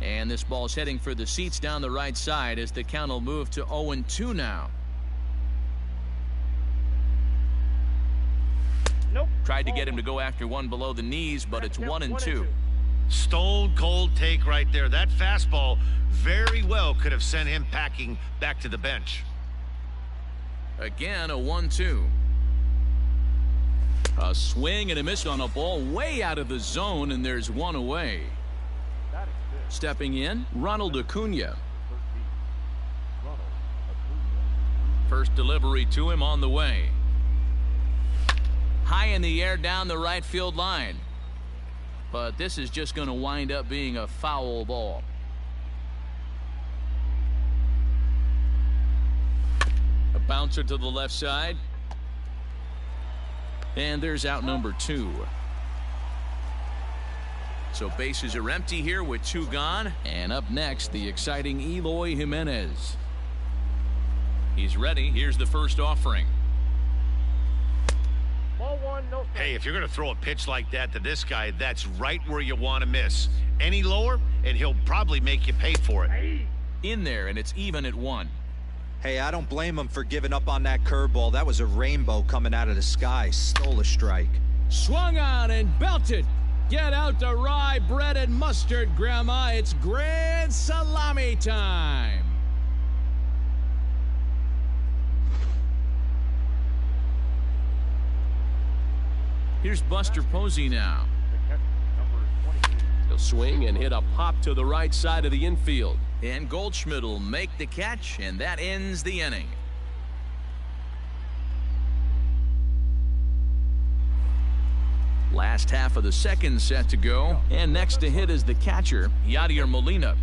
And this ball's heading for the seats down the right side as the count will move to 0-2 now. Nope. Tried to get him to go after one below the knees, but it's 1-2. Stone cold take right there. That fastball very well could have sent him packing back to the bench. Again, a 1-2. A swing and a miss on a ball way out of the zone, and there's one away. That is good. Stepping in, Ronald Acuna. Ronald Acuna. First delivery to him on the way. High in the air down the right field line. But this is just going to wind up being a foul ball. A bouncer to the left side. And there's out number 2. So bases are empty here with 2 gone. And up next, the exciting Eloy Jimenez. He's ready. Here's the first offering. Ball 1, no strike. Hey, if you're going to throw a pitch like that to this guy, that's right where you want to miss. Any lower, and he'll probably make you pay for it. In there, and it's even at 1. Hey, I don't blame him for giving up on that curveball. That was a rainbow coming out of the sky. Stole a strike. Swung on and belted. Get out the rye bread and mustard, Grandma. It's grand salami time. Here's Buster Posey now. The catch, number 22. He'll swing and hit a pop to the right side of the infield. And Goldschmidt will make the catch, and that ends the inning. Last half of the second set to go, and next to hit is the catcher, Yadier Molina.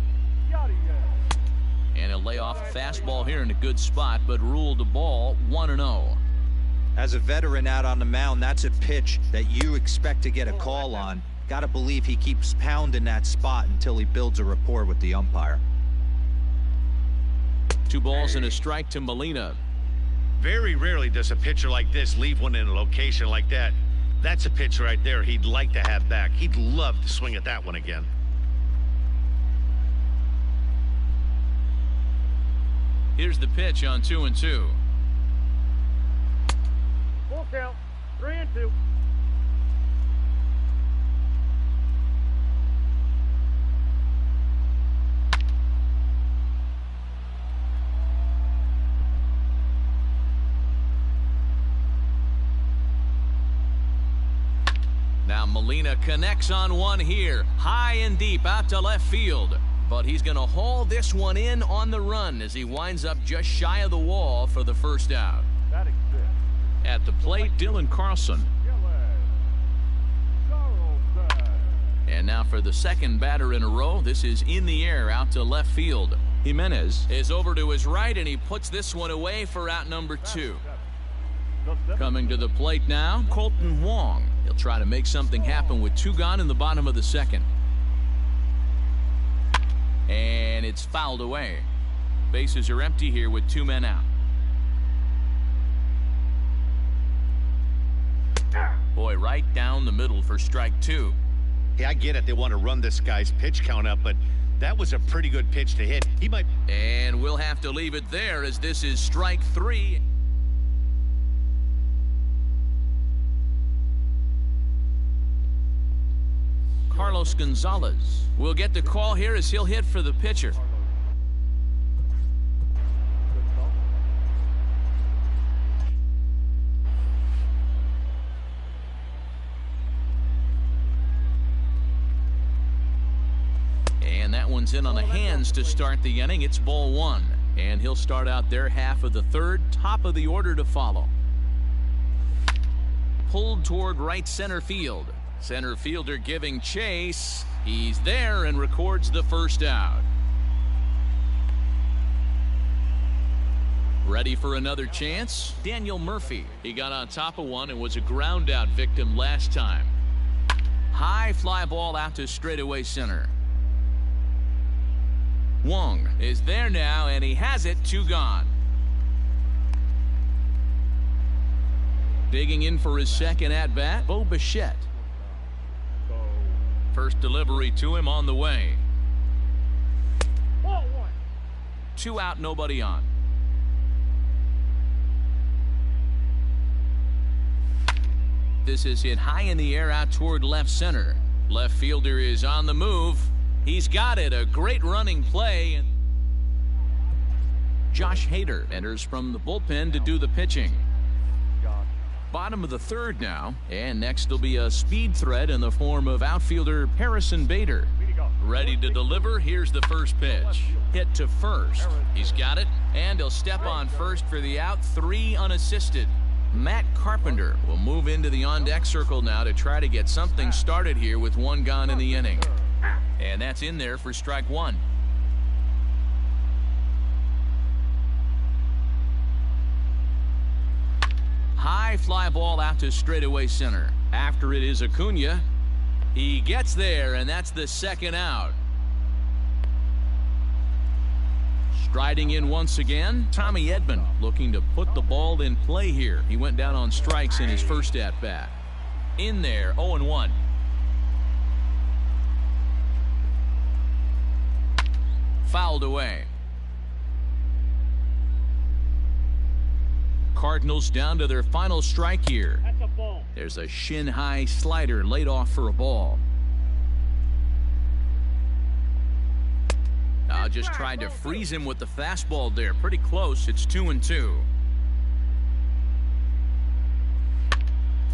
And he'll lay off a fastball here in a good spot, but ruled the ball 1-0. As a veteran out on the mound, that's a pitch that you expect to get a call on. Gotta believe he keeps pounding that spot until he builds a rapport with the umpire. 2 balls and a strike to Molina. Very rarely does a pitcher like this leave one in a location like that. That's a pitch right there he'd like to have back. He'd love to swing at that one again. Here's the pitch on 2-2. Full count, 3-2. Now Molina connects on one here, high and deep out to left field. But he's going to haul this one in on the run as he winds up just shy of the wall for the first out. That is good. At the plate, Dylan Carlson. And now for the second batter in a row, this is in the air out to left field. Jimenez is over to his right, and he puts this one away for out number 2. Coming to the plate now, Colton Wong. He'll try to make something happen with 2 gone in the bottom of the second. And it's fouled away. Bases are empty here with 2 men out. Boy, right down the middle for strike 2. Yeah, I get it. They want to run this guy's pitch count up, but that was a pretty good pitch to hit. He might... And we'll have to leave it there as this is strike 3. Carlos Gonzalez will get the call here as he'll hit for the pitcher. And that one's in on the hands to start the inning. It's ball 1. And he'll start out their half of the third, top of the order to follow. Pulled toward right center field. Center fielder giving chase. He's there and records the first out. Ready for another chance? Daniel Murphy. He got on top of one and was a ground out victim last time. High fly ball out to straightaway center. Wong is there now, and he has it. 2 gone. Digging in for his second at-bat, Bo Bichette. First delivery to him on the way. 2 out, nobody on. This is hit high in the air out toward left center. Left fielder is on the move. He's got it. A great running play. Josh Hader enters from the bullpen to do the pitching. Bottom of the 3rd now, and next will be a speed threat in the form of outfielder Harrison Bader. Ready to deliver. Here's the first pitch. Hit to first. He's got it, and he'll step on first for the out. 3 unassisted. Matt Carpenter will move into the on-deck circle now to try to get something started here with 1 gone in the inning. And that's in there for strike 1. High fly ball out to straightaway center. After it is Acuna. He gets there, and that's the 2nd out. Striding in once again, Tommy Edman looking to put the ball in play here. He went down on strikes in his first at-bat. In there, 0-1. Fouled away. Cardinals down to their final strike here. That's a ball. There's a shin-high slider laid off for a ball. Just tried to freeze him with the fastball there. Pretty close. It's 2-2.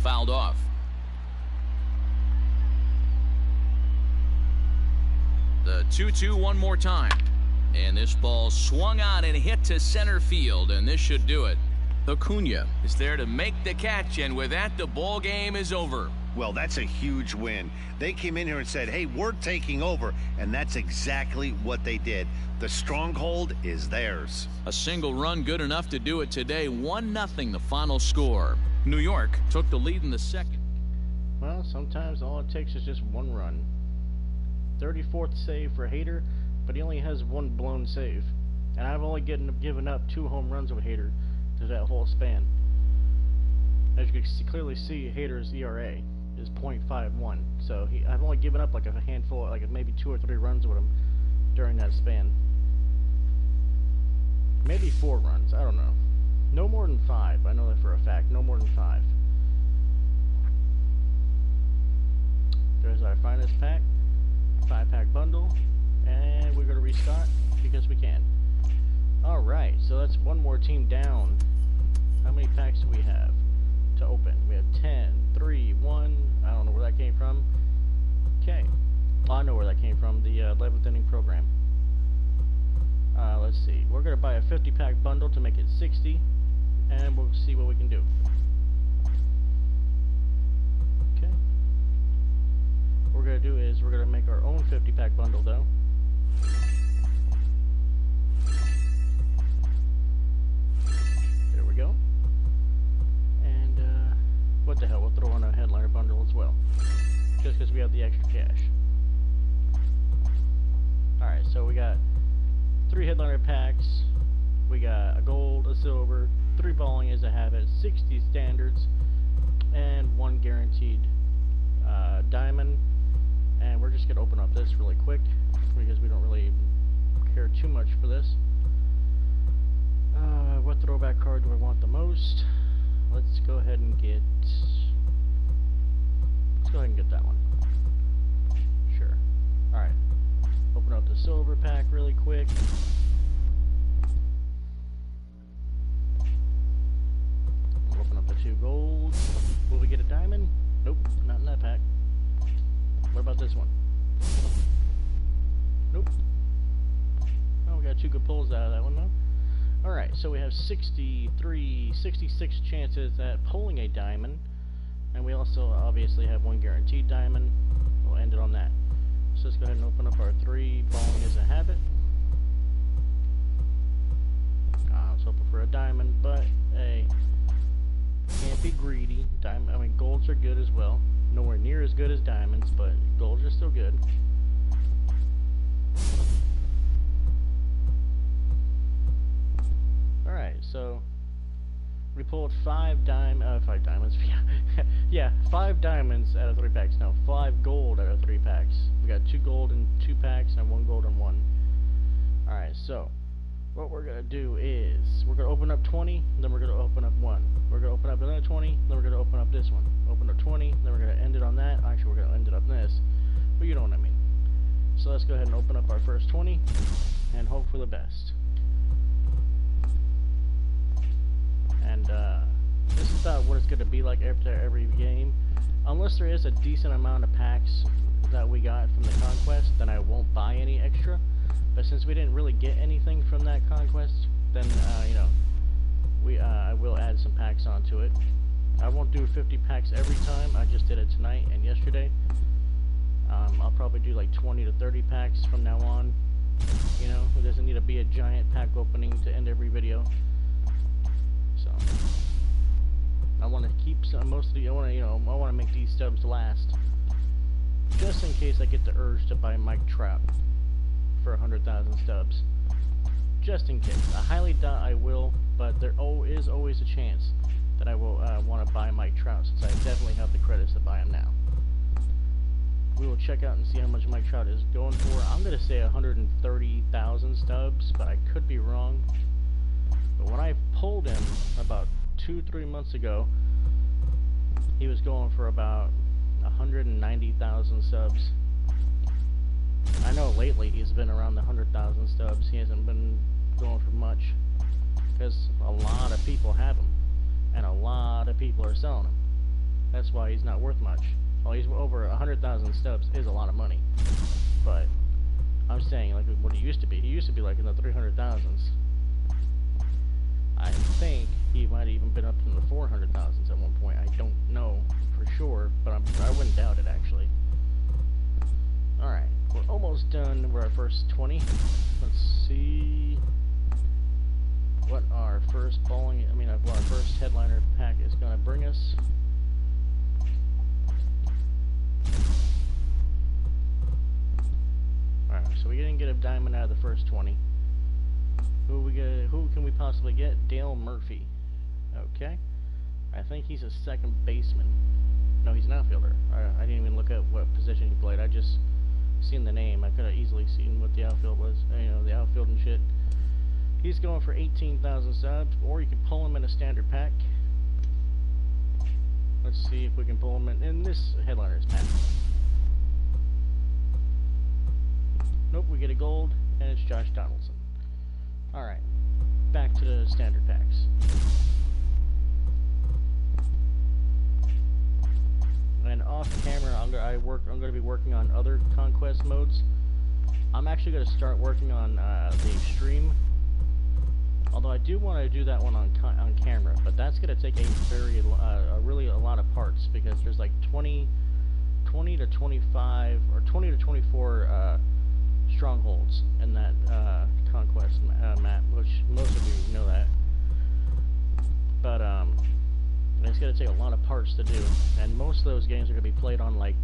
Fouled off. The 2-2 one more time. And this ball swung on and hit to center field, and this should do it. Acuna is there to make the catch, and with that, the ball game is over. Well, that's a huge win. They came in here and said, hey, we're taking over, and that's exactly what they did. The stronghold is theirs. A single run good enough to do it today. 1-0 the final score. New York took the lead in the 2nd. Well, sometimes all it takes is just 1 run. 34th save for Hader, but he only has 1 blown save. And I've only given up 2 home runs with Hader through that whole span. As you can clearly see, Hader's ERA is .51. So I've only given up like a handful, like maybe 2 or 3 runs with him during that span. Maybe 4 runs, I don't know. No more than 5, I know that for a fact. No more than 5. There's our finest pack. 5-pack bundle. And we're going to restart because we can. Alright, so that's 1 more team down. How many packs do we have to open? We have 10, 3, 1. I don't know where that came from. Okay. Oh, I know where that came from. The 11th inning program. Let's see. We're going to buy a 50-pack bundle to make it 60. And we'll see what we can do. Okay. What we're going to do is we're going to make our own 50-pack bundle, though. There we go. And, what the hell, we'll throw in a headliner bundle as well. Just because we have the extra cash. Alright, so we got 3 headliner packs. We got a gold, a silver, 3 balling as a habit, 60 standards, and 1 guaranteed diamond. And we're just going to open up this really quick because we don't really care too much for this. What throwback card do I want the most? Let's go ahead and get... Let's go ahead and get that one. Sure. Alright. Open up the silver pack really quick. Open up the 2 golds. Will we get a diamond? Nope, not in that pack. What about this one? Nope. Oh, we got 2 good pulls out of that one though. Alright, so we have 66 chances at pulling a diamond. And we also obviously have 1 guaranteed diamond. We'll end it on that. So let's go ahead and open up our 3 balling as a habit. was hoping for a diamond, but hey, can't be greedy. I mean, golds are good as well. Nowhere near as good as diamonds, but golds are still good. Alright, so we pulled 5 diamonds. Yeah, 5 diamonds out of 3 packs. No, 5 gold out of 3 packs. We got 2 gold in 2 packs and 1 gold in 1. Alright, so what we're gonna do is we're gonna open up 20, then we're gonna open up 1. We're gonna open up another 20, then we're gonna open up this one. Open up 20, then we're gonna end it on that. Actually, we're gonna end it on this, but you know what I mean. So let's go ahead and open up our first 20 and hope for the best. And this is about what it's going to be like after every game. Unless there is a decent amount of packs that we got from the Conquest, then I won't buy any extra. But since we didn't really get anything from that Conquest, then you know, I will add some packs onto it. I won't do 50 packs every time. I just did it tonight and yesterday. I'll probably do like 20 to 30 packs from now on. You know, it doesn't need to be a giant pack opening to end every video. So I want to keep some, mostly. I want to make these stubs last, just in case I get the urge to buy Mike Trout for 100,000 stubs. Just in case. I highly doubt I will, but there is always a chance that I will want to buy Mike Trout, since I definitely have the credits to buy him now. We will check out and see how much Mike Trout is going for. I'm gonna say 130,000 stubs, but I could be wrong. But when I pulled him about 2-3 months ago, he was going for about 190,000 subs. I know lately he's been around the 100,000 stubs. He hasn't been going for much because a lot of people have him and a lot of people are selling him. That's why he's not worth much. Well, he's over 100,000 stubs is a lot of money, but I'm saying like what he used to be. He used to be like in the 300,000s. I think he might have even been up in the 400,000s at one point. I don't know for sure, but I wouldn't doubt it actually. Alright, we're almost done with our first 20. Let's see what our first our first headliner pack is going to bring us. Alright, so we didn't get a diamond out of the first 20. Who can we possibly get? Dale Murphy. Okay. I think he's a second baseman. No, he's an outfielder. I didn't even look at what position he played. I just seen the name. I could have easily seen what the outfield was. You know, the outfield and shit. He's going for 18,000 subs, or you can pull him in a standard pack. Let's see if we can pull him in this headliner's pack. Nope, we get a gold, and it's Josh Donaldson. Alright, back to the standard packs. And off camera, I'm going to be working on other Conquest modes. I'm actually going to start working on the Extreme. Although I do want to do that one on camera, but that's going to take really a lot of parts, because there's like 20 to 25 or 20 to 24 strongholds in that Conquest map, which most of you know that. But it's going to take a lot of parts to do, and most of those games are going to be played on like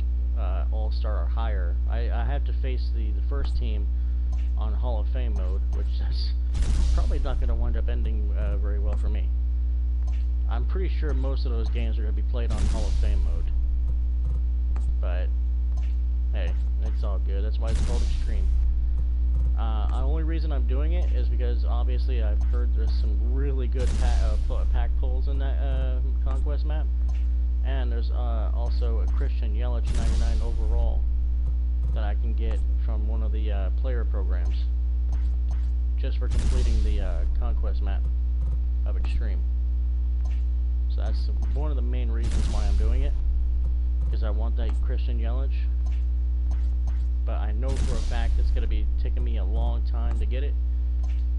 All-Star or higher. I have to face the first team on Hall of Fame mode, which is probably not going to wind up ending very well for me. I'm pretty sure most of those games are going to be played on Hall of Fame mode. But hey, it's all good. That's why it's called Extreme. The only reason I'm doing it is because obviously I've heard there's some really good pack pulls in that Conquest map, and there's also a Christian Yelich 99 overall that I can get from one of the player programs just for completing the Conquest map of Extreme. So that's one of the main reasons why I'm doing it, because I want that Christian Yelich. But I know for a fact it's going to be taking me a long time to get it.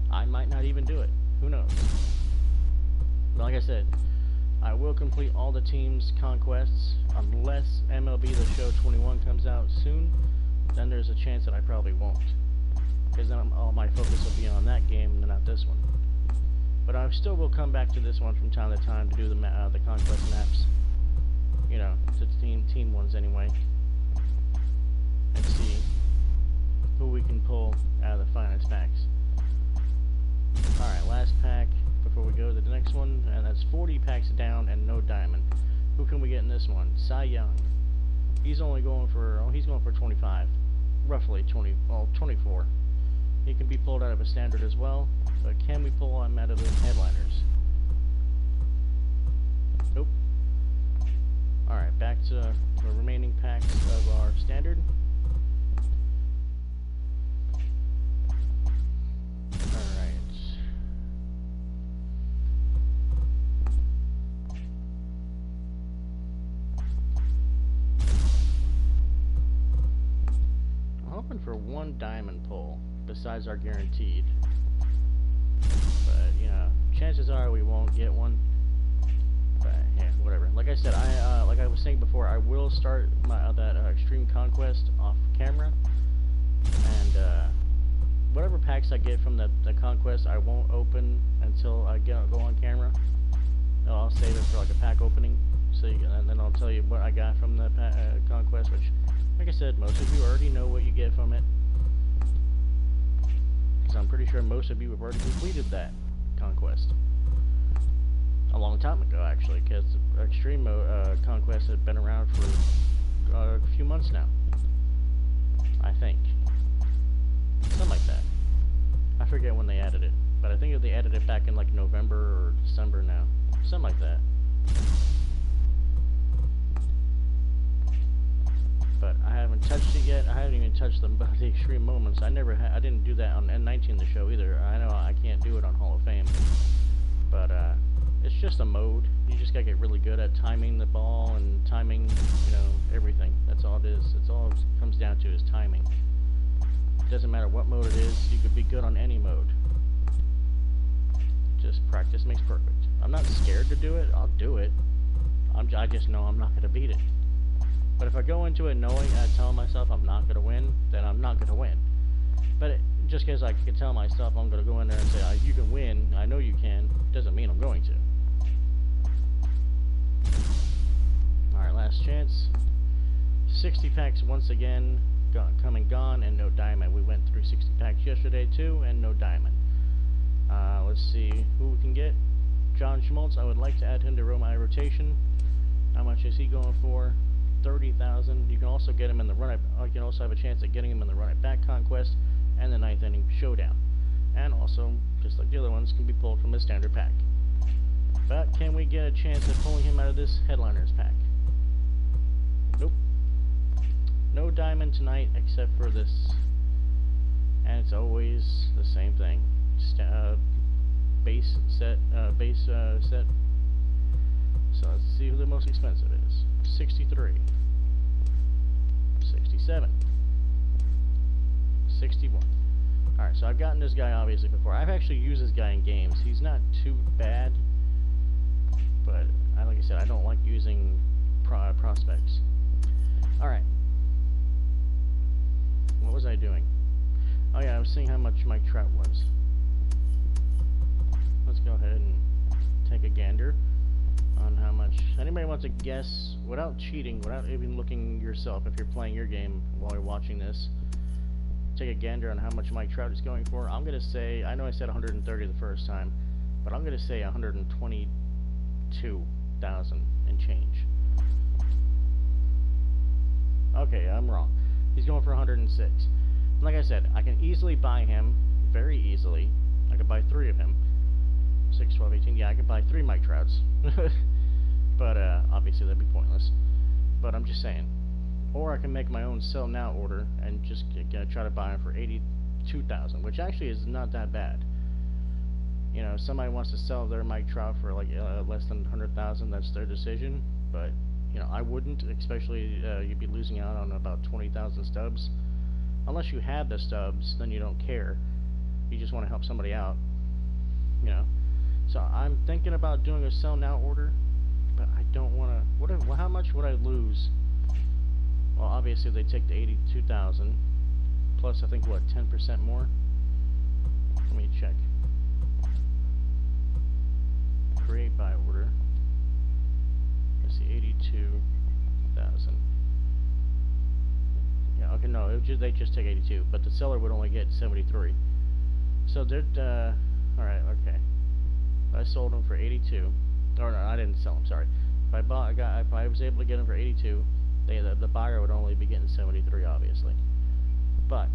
I might not even do it. Who knows? But like I said, I will complete all the team's conquests unless MLB The Show 21 comes out soon. Then there's a chance that I probably won't, because then all my focus will be on that game and not this one. But I still will come back to this one from time to time to do the Conquest maps. You know, to team ones anyway. And see who we can pull out of the finest packs. Alright, last pack before we go to the next one, and that's 40 packs down and no diamond. Who can we get in this one? Cy Young. He's only going for, he's going for 25. Roughly 24. He can be pulled out of a standard as well, but can we pull him out of the headliners? Nope. Alright, back to the remaining packs of our standard. For one diamond pull besides our guaranteed, but you know, chances are we won't get one, but yeah, whatever. Like I said, like I was saying before, I will start my that extreme conquest off camera, and whatever packs I get from the conquest I won't open until I go on camera. I'll save it for like a pack opening, so and then I'll tell you what I got from the conquest, which, like I said, most of you already know what you get from it, because I'm pretty sure most of you have already completed that conquest a long time ago, actually, because extreme conquest has been around for a few months now, I think, something like that. I forget when they added it, but I think they added it back in like November or December now, something like that. But I haven't touched it yet. I haven't even touched the extreme moments. I didn't do that on N19 the show either. I know I can't do it on Hall of Fame. But it's just a mode. You just gotta get really good at timing the ball and timing, you know, everything. That's all it is. That's all it comes down to is timing. It doesn't matter what mode it is. You could be good on any mode. Just practice makes perfect. I'm not scared to do it. I'll do it. I just know I'm not gonna beat it. But if I go into it knowing, I tell myself I'm not going to win, then I'm not going to win. But just because I can tell myself I'm going to go in there and say, you can win, I know you can, doesn't mean I'm going to. Alright, last chance. 60 packs once again, come and gone, and no diamond. We went through 60 packs yesterday too, and no diamond. Let's see who we can get. John Schmaltz, I would like to add him to my rotation. How much is he going for? 30,000. You can also get him in the run it. You can also have a chance at getting him in the run it back conquest and the 9th inning showdown. And also, just like the other ones, can be pulled from the standard pack. But can we get a chance at pulling him out of this headliners pack? Nope. No diamond tonight except for this. And it's always the same thing. Base set. So let's see who the most expensive is. 63, 67, 61. Alright, so I've gotten this guy obviously before. I've actually used this guy in games. He's not too bad, but like I said, I don't like using prospects. Alright. What was I doing? Oh yeah, I was seeing how much Mike Trout was. Let's go ahead and take a gander on how much. Anybody wants to guess without cheating, without even looking yourself, if you're playing your game while you're watching this, take a gander on how much Mike Trout is going for. I'm gonna say, I know I said 130 the first time, but I'm gonna say 122,000 and change. Okay, I'm wrong. He's going for 106. Like I said, I can easily buy him, very easily. I could buy 3 of him. 6, 12, 18. Yeah, I could buy 3 Mike Trouts. But obviously that'd be pointless. But I'm just saying. Or I can make my own sell now order and just try to buy him for 82,000, which actually is not that bad. You know, if somebody wants to sell their Mike Trout for like less than 100,000, that's their decision. But you know, I wouldn't, especially you'd be losing out on about 20,000 stubs. Unless you had the stubs, then you don't care. You just want to help somebody out. You know. So I'm thinking about doing a sell now order, but I don't want to. How much would I lose? Well, obviously they take the 82,000 plus I think what 10% more. Let me check. create buy order. Let's see, 82,000. Yeah, okay, no, they just take 82, but the seller would only get 73. So they're, alright, okay. I sold them for 82. Or no, I didn't sell them, sorry. If I was able to get them for 82, the buyer would only be getting 73, obviously. But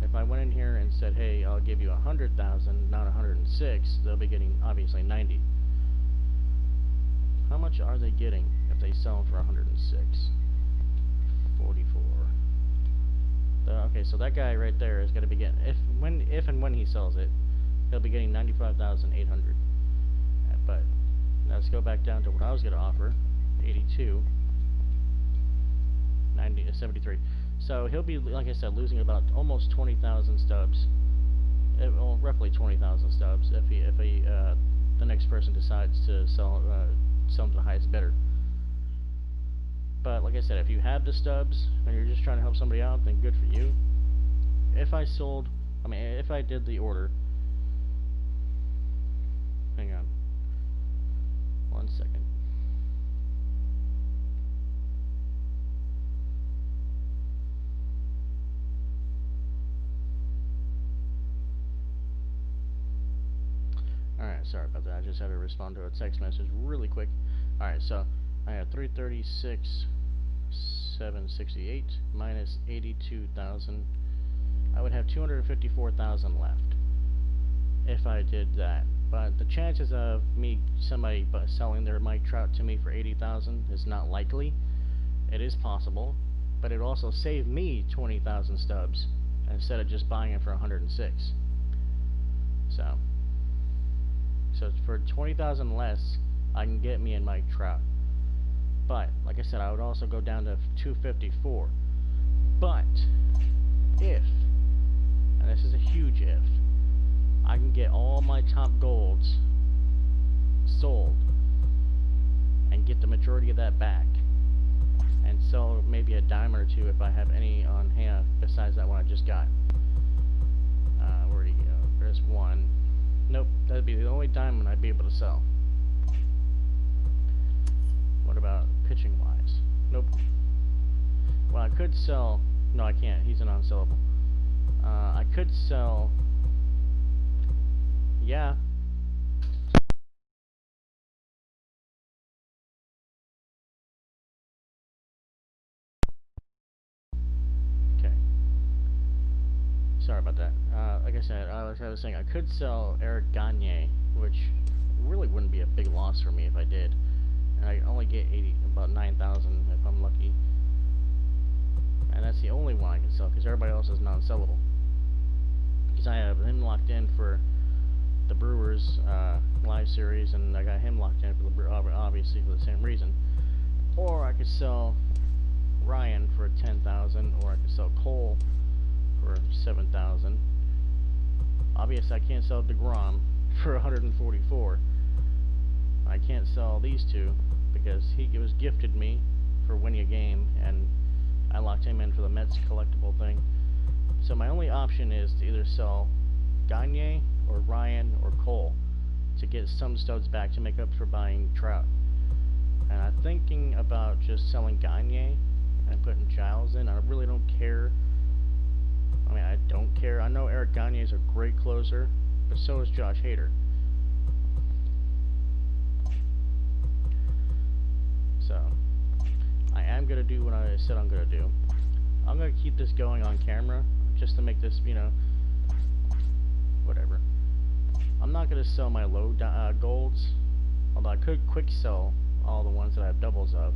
if I went in here and said, hey, I'll give you 100,000, not 106, they'll be getting obviously 90. How much are they getting if they sell them for 106? 44. Okay, so that guy right there is going to be getting, if and when he sells it, he'll be getting 95,800. But now let's go back down to what I was going to offer, 82, 90, 73. So he'll be, like I said, losing about almost 20,000 stubs, well, roughly 20,000 stubs if the next person decides to sell to the highest bidder. But like I said, if you have the stubs and you're just trying to help somebody out, then good for you. If I did the order, hang on, 1 second. Alright, sorry about that. I just had to respond to a text message really quick. Alright, so I have 336,768 minus 82,000. I would have 254,000 left if I did that. But the chances of somebody selling their Mike Trout to me for 80,000 is not likely. It is possible, but it also saved me 20,000 stubs instead of just buying it for 106. So for 20,000 less, I can get me in Mike Trout. But like I said, I would also go down to 254. But if, and this is a huge if, I can get all my top golds sold and get the majority of that back and sell maybe a diamond or two if I have any on hand besides that one I just got. Where'd he go? There's one. Nope, that'd be the only diamond I'd be able to sell. What about pitching wise? Nope. Well, I could sell. No, I can't. He's an unsellable. I could sell. Yeah. Okay. Sorry about that. Like I said, I was saying I could sell Eric Gagne, which really wouldn't be a big loss for me if I did. And I only get about 9,000 if I'm lucky. And that's the only one I can sell because everybody else is non-sellable. Because I have him locked in for the Brewers live series, and I got him locked in for the obviously for the same reason. Or I could sell Ryan for 10,000, or I could sell Cole for 7,000. Obviously, I can't sell DeGrom for 144. I can't sell these two because he was gifted me for winning a game, and I locked him in for the Mets collectible thing. So my only option is to either sell Gagne or Ryan or Cole to get some studs back to make up for buying Trout. And I'm thinking about just selling Gagne and putting Giles in. I really don't care. I mean, I don't care. I know Eric Gagne is a great closer, but so is Josh Hader. So I am going to do what I said I'm going to do. I'm going to keep this going on camera just to make this, you know, whatever. I'm not going to sell my low golds, although I could quick sell all the ones that I have doubles of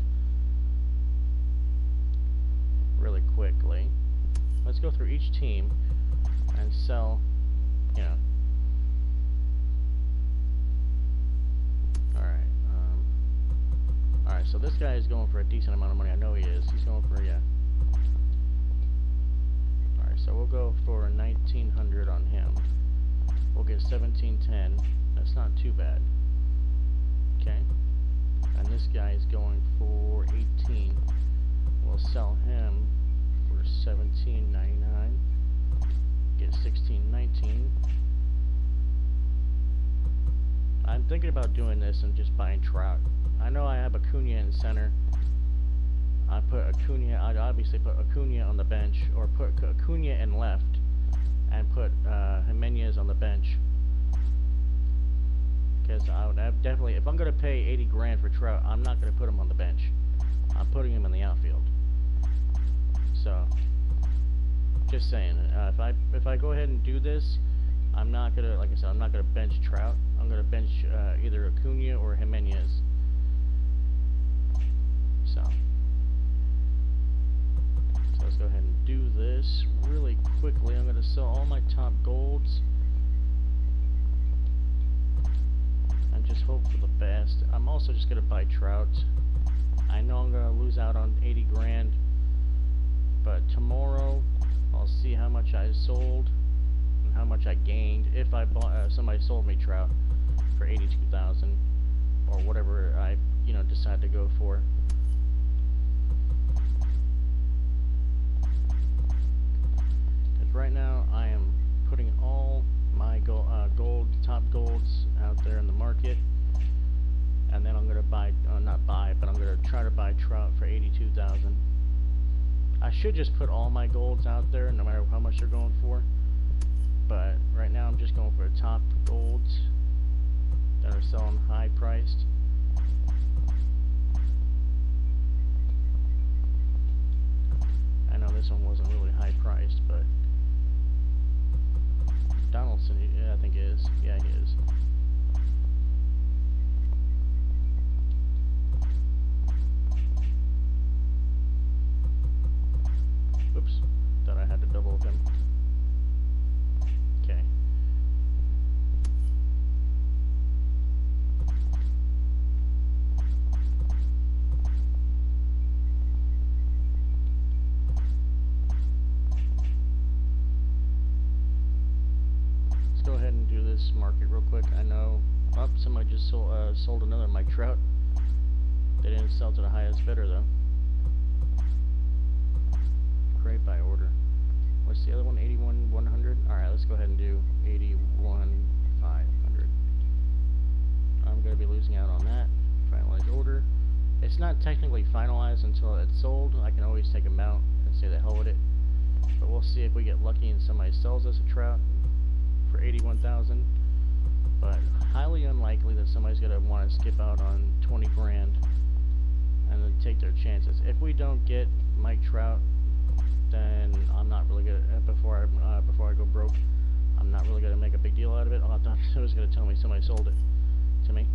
really quickly. Let's go through each team and sell, you know. Alright, so this guy is going for a decent amount of money. I know he is. He's going for, yeah. Alright, so we'll go for 1,900 on him. We'll get 1,710. That's not too bad. Okay. And this guy is going for 18. We'll sell him for 17.99. Get 16.19. I'm thinking about doing this and just buying Trout. I know I have Acuna in center. I'd obviously put Acuna on the bench, or put Acuna in left, and put Jimenez on the bench. Because I would have definitely, if I'm going to pay 80 grand for Trout, I'm not going to put him on the bench. I'm putting him in the outfield. So, just saying, if I go ahead and do this, I'm not gonna, like I said, I'm not gonna bench Trout. I'm gonna bench either Acuna or Jimenez. So let's go ahead and do this really quickly. I'm gonna sell all my top golds and just hope for the best. I'm also just gonna buy Trout. I know I'm gonna lose out on 80 grand, but tomorrow I'll see how much I sold and how much I gained if I bought somebody sold me Trout for 82,000 or whatever I decide to go for. Because right now I am putting all my top golds out there in the market, and then I'm gonna buy but I'm gonna try to buy Trout for 82,000. I should just put all my golds out there no matter how much they're going for, but right now I'm just going for top golds that are selling high priced. I know this one wasn't really high priced, but Donaldson, yeah, I think is. Yeah, he is. Oops, thought I had to double him. Okay. Let's go ahead and do this market real quick. I know, somebody just sold another Mike Trout. They didn't sell to the highest bidder though. Great by order. What's the other one? 81,100. All right, let's go ahead and do 81,500. I'm going to be losing out on that. Finalized order. It's not technically finalized until it's sold. I can always take them out and say the hell with it. But we'll see if we get lucky and somebody sells us a Trout for 81,000. But highly unlikely that somebody's going to want to skip out on 20 grand and then take their chances. If we don't get Mike Trout, then I'm not really gonna before I go broke, I'm not really gonna make a big deal out of it. I thought it was gonna tell me somebody sold it to me,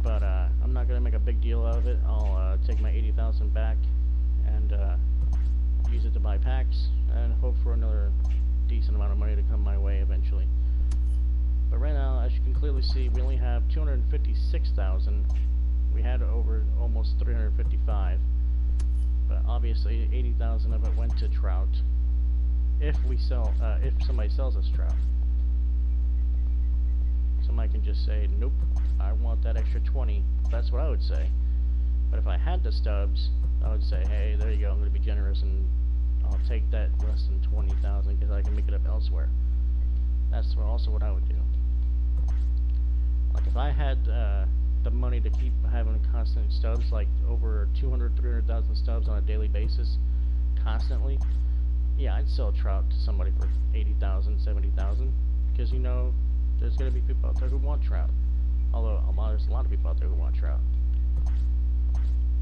but I'm not gonna make a big deal out of it. I'll take my 80,000 back and use it to buy packs and hope for another decent amount of money to come my way eventually. But right now, as you can clearly see, we only have 256,000. We had over almost 355. But obviously 80,000 of it went to Trout. If somebody sells us Trout, somebody can just say, nope, I want that extra 20. That's what I would say. But if I had the stubs, I would say, hey, there you go, I'm going to be generous and I'll take that less than 20,000 because I can make it up elsewhere. That's also what I would do. Like if I had the money to keep having constant stubs, like over 200, 300,000 stubs on a daily basis, constantly, yeah, I'd sell Trout to somebody for 80,000, 70,000, because there's going to be people out there who want Trout. Although there's a lot of people out there who want Trout.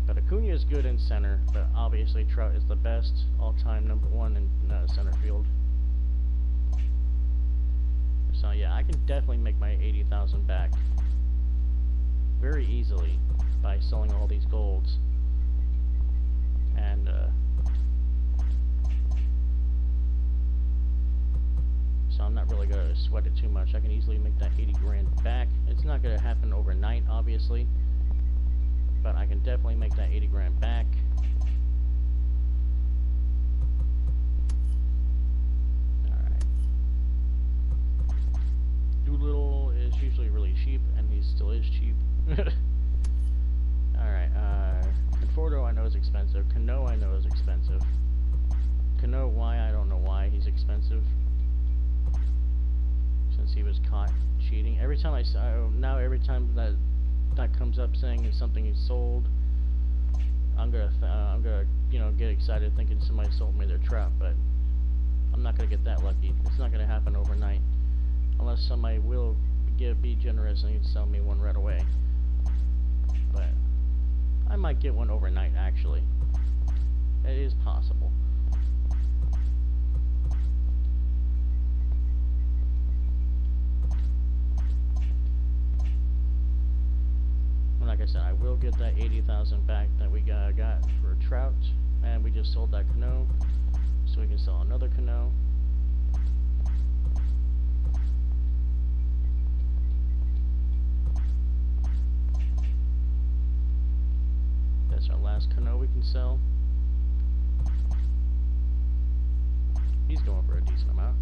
But Acuna is good in center, but obviously Trout is the best all-time #1 in center field. So yeah, I can definitely make my 80,000 back very easily by selling all these golds. And so I'm not really going to sweat it too much. I can easily make that 80 grand back. It's not going to happen overnight, obviously, but I can definitely make that 80 grand back. Alright. Doolittle is usually really cheap, and he still is cheap. Alright, Conforto I know is expensive. Cano I know is expensive. Cano, why? I don't know why he's expensive. since he was caught cheating. Every time every time that comes up saying it's something he sold, I'm gonna you know, get excited thinking somebody sold me their trap, but I'm not gonna get that lucky. It's not gonna happen overnight, unless somebody will be generous and sell me one right away. But I might get one overnight, actually. It is possible. Like I said, I will get that 80,000 back that we got for trout, and we just sold that canoe, so we can sell another canoe. That's our last canoe we can sell. He's going for a decent amount.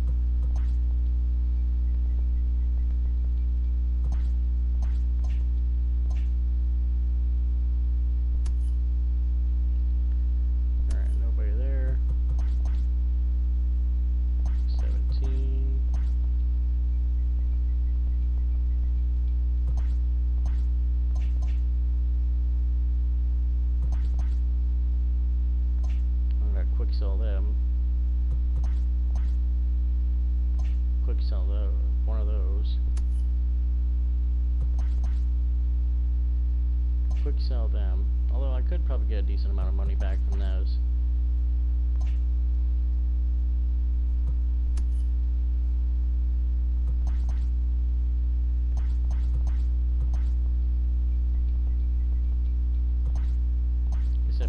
Sell them. Quick sell one of those. Quick sell them. Although I could probably get a decent amount of money back from those.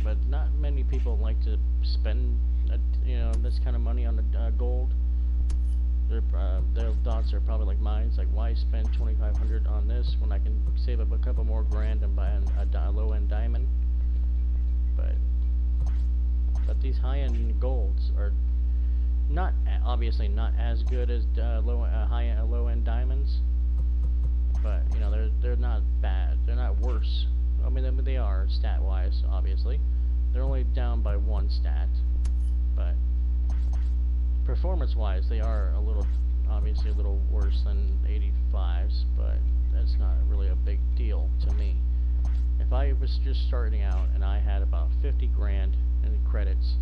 But not many people like to spend, you know, this kind of money on the gold. Their thoughts are probably like mine. It's like, why spend $2,500 on this when I can save up a couple more grand and buy a low-end diamond? But these high-end golds are not obviously not as good as low-end diamonds. But you know, they're not bad. They're not worse. I mean, they are stat-wise, obviously. They're only down by one stat, but performance-wise, they are obviously a little worse than 85s, but that's not really a big deal to me. If I was just starting out and I had about 50 grand in credits,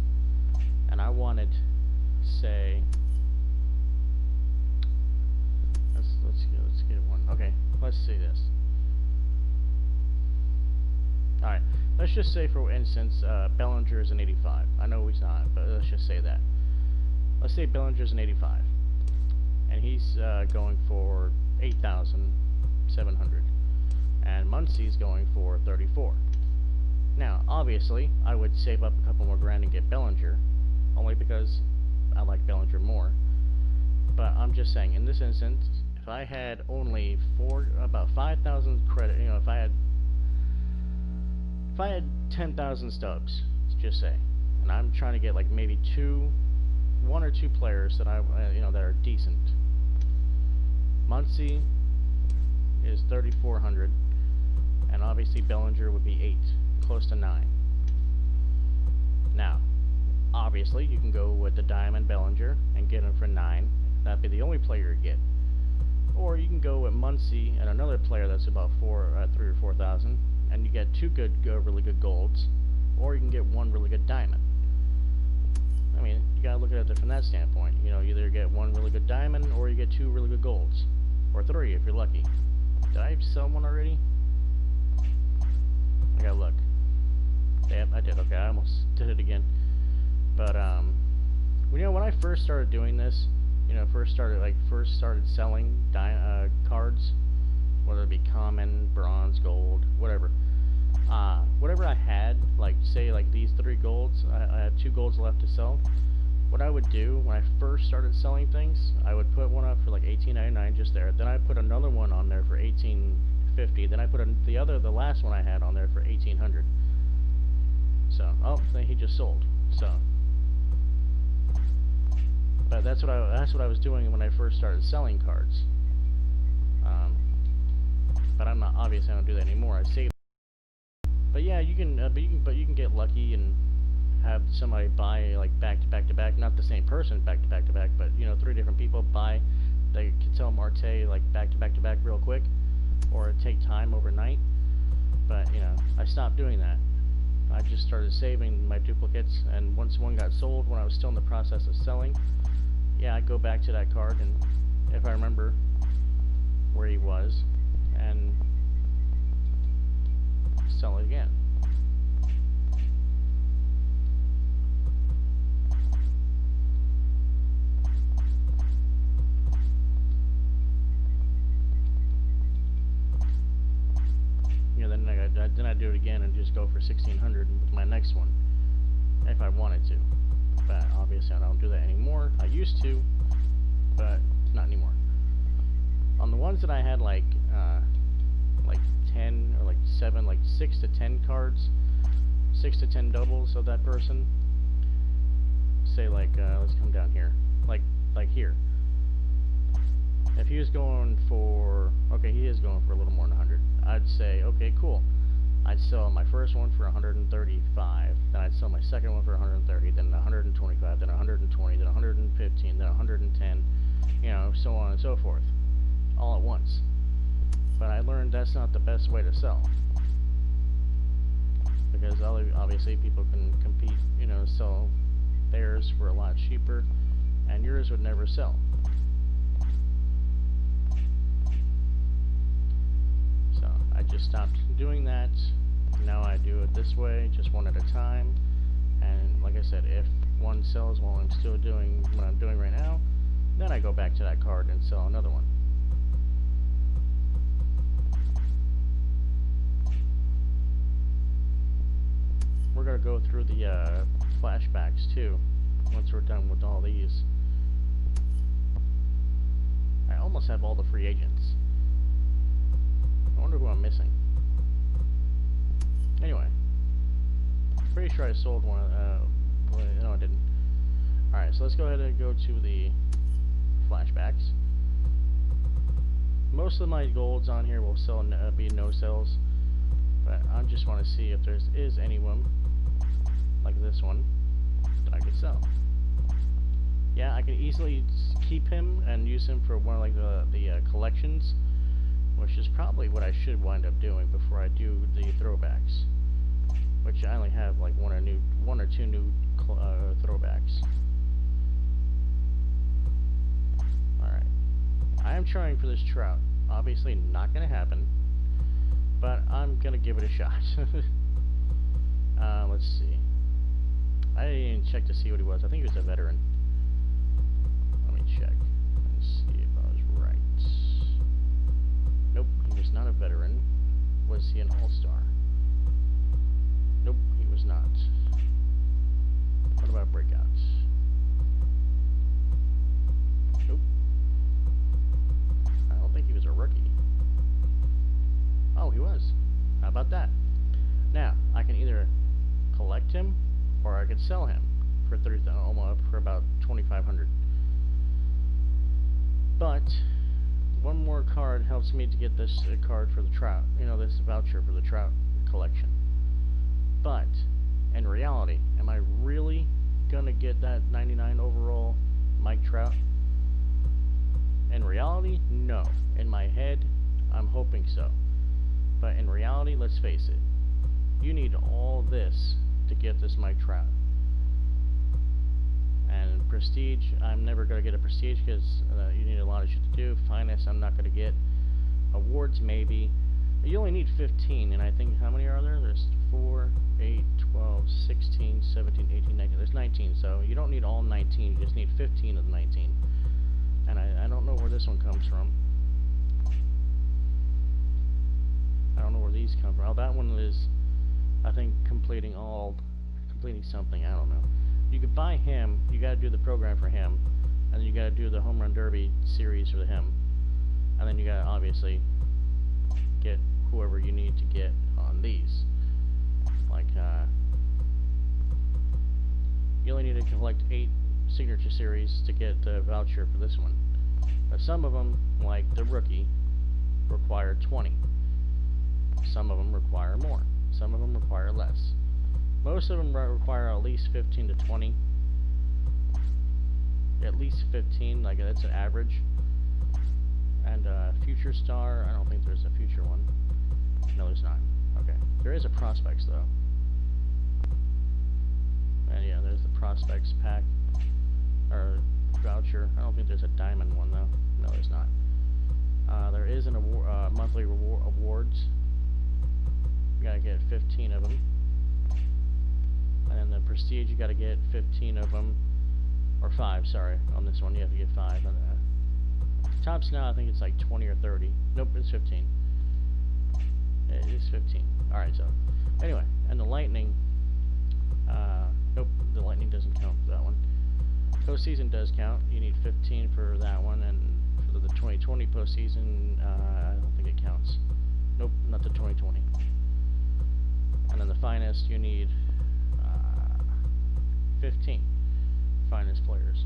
and I wanted, say, let's get one. Okay, let's see this. Alright, let's just say for instance, Bellinger is an 85. I know he's not, but let's just say that. Let's say Bellinger's an 85. And he's going for 8,700. And Muncie's going for 34. Now, obviously, I would save up a couple more grand and get Bellinger, only because I like Bellinger more. But I'm just saying, in this instance, if I had only about 5,000 credit, you know, if I had 10,000 stubs, let's just say, and I'm trying to get like maybe one or two players that you know, that are decent. Muncie is 3,400, and obviously Bellinger would be 8, close to 9. Now, obviously, you can go with the Diamond Bellinger and get him for 9. That'd be the only player you get. Or you can go with Muncie and another player that's about 3 or 4,000. And you get 2 really good golds, or you can get 1 really good diamond. I mean, you gotta look at it from that standpoint. You know, you either get 1 really good diamond, or you get 2 really good golds, or 3 if you're lucky. Did I sell one already? I gotta look. Damn, I did. Okay, I almost did it again. But you know, when I first started doing this, you know, first started selling cards, whether it be common, bronze, gold, whatever. Whatever I had, like say like these 3 golds, I had 2 golds left to sell. What I would do when I first started selling things, I would put one up for like $18.99 just there. Then I put another one on there for $18.50. Then I put the last one I had on there for $1,800. So, oh, then he just sold. So, but that's what I was doing when I first started selling cards. But I'm not, obviously I don't do that anymore. I saved. But yeah, you can get lucky and have somebody buy like back to back to back, not the same person back to back to back, but you know, 3 different people buy they could sell Marte like back to back to back real quick, or it'd take time overnight. But you know, I stopped doing that. I just started saving my duplicates, and once one got sold, when I was still in the process of selling, yeah, I'd go back to that card, and if I remember where he was, and sell it again. You know, then I do it again and just go for 1600 with my next one, if I wanted to. But obviously I don't do that anymore. I used to, but not anymore. On the ones that I had like 10 or like 7, like 6 to 10 cards, 6 to 10 doubles of that person. Say like let's come down here, like here. If he was going for, okay, he is going for a little more than 100. I'd say, okay, cool. I'd sell my first one for 135. Then I'd sell my second one for 130. Then 125. Then 120. Then 115. Then 110. You know, so on and so forth, all at once. But I learned that's not the best way to sell, because obviously people can compete, you know, sell theirs for a lot cheaper, and yours would never sell. So I just stopped doing that. Now I do it this way, just one at a time. And like I said, if one sells while I'm still doing what I'm doing right now, then I go back to that card and sell another one. We're going to go through the flashbacks too, once we're done with all these. I almost have all the free agents. I wonder who I'm missing. Anyway, pretty sure I sold one. Well, no, I didn't. Alright, so let's go ahead and go to the flashbacks. Most of my golds on here will sell, be no sells, but I just want to see if there is anyone like this one that I could sell. Yeah, I could easily keep him and use him for one of like the collections, which is probably what I should wind up doing before I do the throwbacks, which I only have like one or two new throwbacks. Alright, I am trying for this Trout. Obviously not gonna happen, but I'm gonna give it a shot. Let's see, I didn't even check to see what he was. I think he was a veteran. Let me check and see if I was right. Nope, he was not a veteran. Was he an all-star? Nope, he was not. What about breakouts? Nope. I don't think he was a rookie. Oh, he was. How about that? Now, I can either collect him or I could sell him for for about 2,500. But one more card helps me to get this card for the Trout. You know, this voucher for the Trout collection. But in reality, am I really gonna get that 99 overall Mike Trout? In reality, no. In my head, I'm hoping so. But in reality, let's face it, you need all this to get this Mike Trout. And prestige, I'm never going to get a prestige because you need a lot of shit to do. Finest, I'm not going to get. Awards, maybe. You only need 15, and I think, how many are there? There's 4, 8, 12, 16, 17, 18, 19. There's 19, so you don't need all 19. You just need 15 of the 19. And I don't know where this one comes from. I don't know where these come from. Oh, that one is, I think, completing something. I don't know. You could buy him. You got to do the program for him, and then you got to do the home run derby series for him, and then you got to obviously get whoever you need to get on these. Like, you only need to collect 8 signature series to get the voucher for this one. But some of them, like the rookie, require 20. Some of them require more. Some of them require less. Most of them require at least 15 to 20. At least 15, like that's an average. And Future Star, I don't think there's a future one. No, there's not. Okay. There is a Prospects, though. And yeah, there's the Prospects pack. Or voucher. I don't think there's a diamond one, though. No, there's not. There is an monthly awards. You gotta get 15 of them. And then the Prestige, you gotta get 15 of them. Or 5, sorry. On this one, you have to get 5. Tops now, I think it's like 20 or 30. Nope, it's 15. It is 15. Alright, so. Anyway, and the Lightning. Nope, the Lightning doesn't count for that one. Postseason does count. You need 15 for that one, and for the 2020 postseason, I don't think it counts. Nope, not the 2020. And then the Finest, you need 15 Finest players,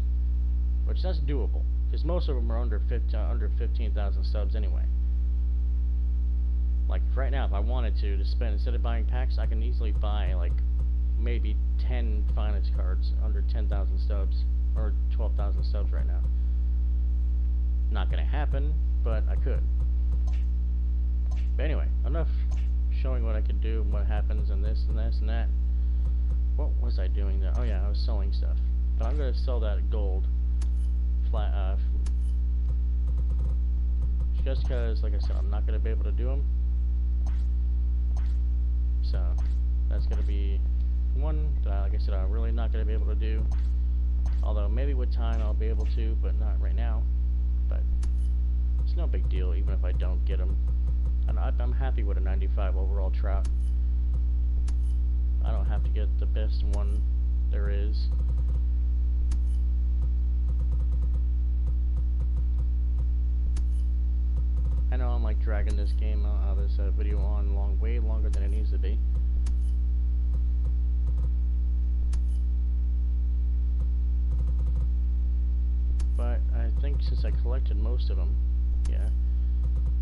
which that's doable, because most of them are under 15,000 subs anyway. Like right now, if I wanted to spend, instead of buying packs, I can easily buy like maybe 10 Finest cards under 10,000 subs. Or 12,000 subs right now. Not gonna happen, but I could. But anyway, enough showing what I can do, what happens, and this and this and that. What was I doing there? Oh yeah, I was selling stuff. But I'm gonna sell that gold flat. Just because, like I said, I'm not gonna be able to do them. So that's gonna be one that, like I said, I'm really not gonna be able to do. Although maybe with time I'll be able to, but not right now. But it's no big deal, even if I don't get them. And I'm happy with a 95 overall Trout. I don't have to get the best one there is. I know I'm like dragging this game, this video on way longer than it needs to be. But I think since I collected most of them, yeah,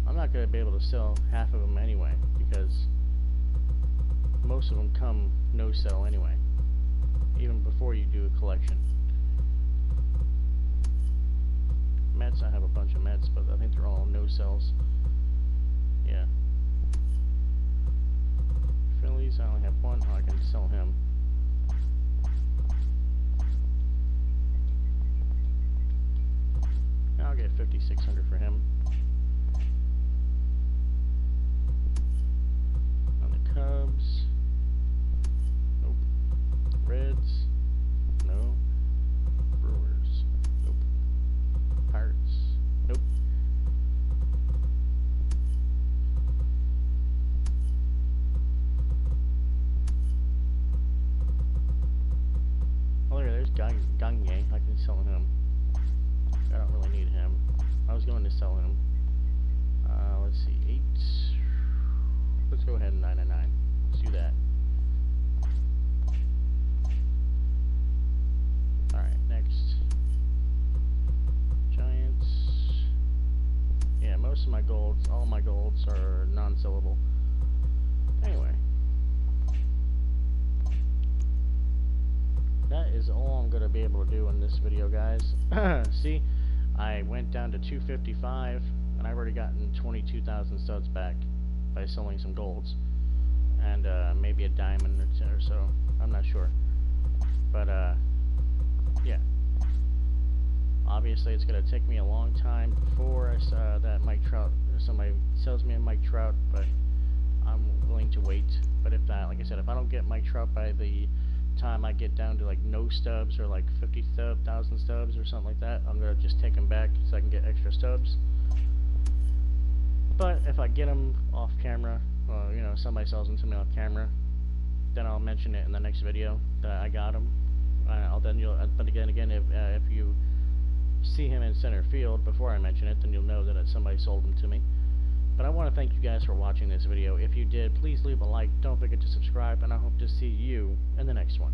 I'm not going to be able to sell half of them anyway, because most of them come no sell anyway, even before you do a collection. Mets, I have a bunch of Mets, but I think they're all no sells. Yeah. Phillies, I only have one. Oh, I can sell him. I'll get 5,600 for him. On the Cubs. Nope. Reds. No. Brewers. Nope. Pirates. Nope. Oh, there's Gagne. I can sell him. I don't really need him. I was going to sell him. Let's see, 8. Let's go ahead and 999. Let's do that. Alright, next. Giants. Yeah, most of my golds, all my golds are non-sellable. Anyway. That is all I'm going to be able to do in this video, guys. See, I went down to 255, and I've already gotten 22,000 studs back by selling some golds. And maybe a diamond or so. I'm not sure. But, yeah. Obviously, it's going to take me a long time before I saw that Mike Trout, somebody sells me a Mike Trout, but I'm willing to wait. But if that, like I said, if I don't get Mike Trout by the time I get down to like no stubs or like 50,000 stubs or something like that, I'm gonna just take them back so I can get extra stubs. But if I get them off camera, or you know, somebody sells them to me off camera, then I'll mention it in the next video that I got them. But again, if you see him in center field before I mention it, then you'll know that somebody sold them to me. But I want to thank you guys for watching this video. If you did, please leave a like. Don't forget to subscribe, and I hope to see you in the next one.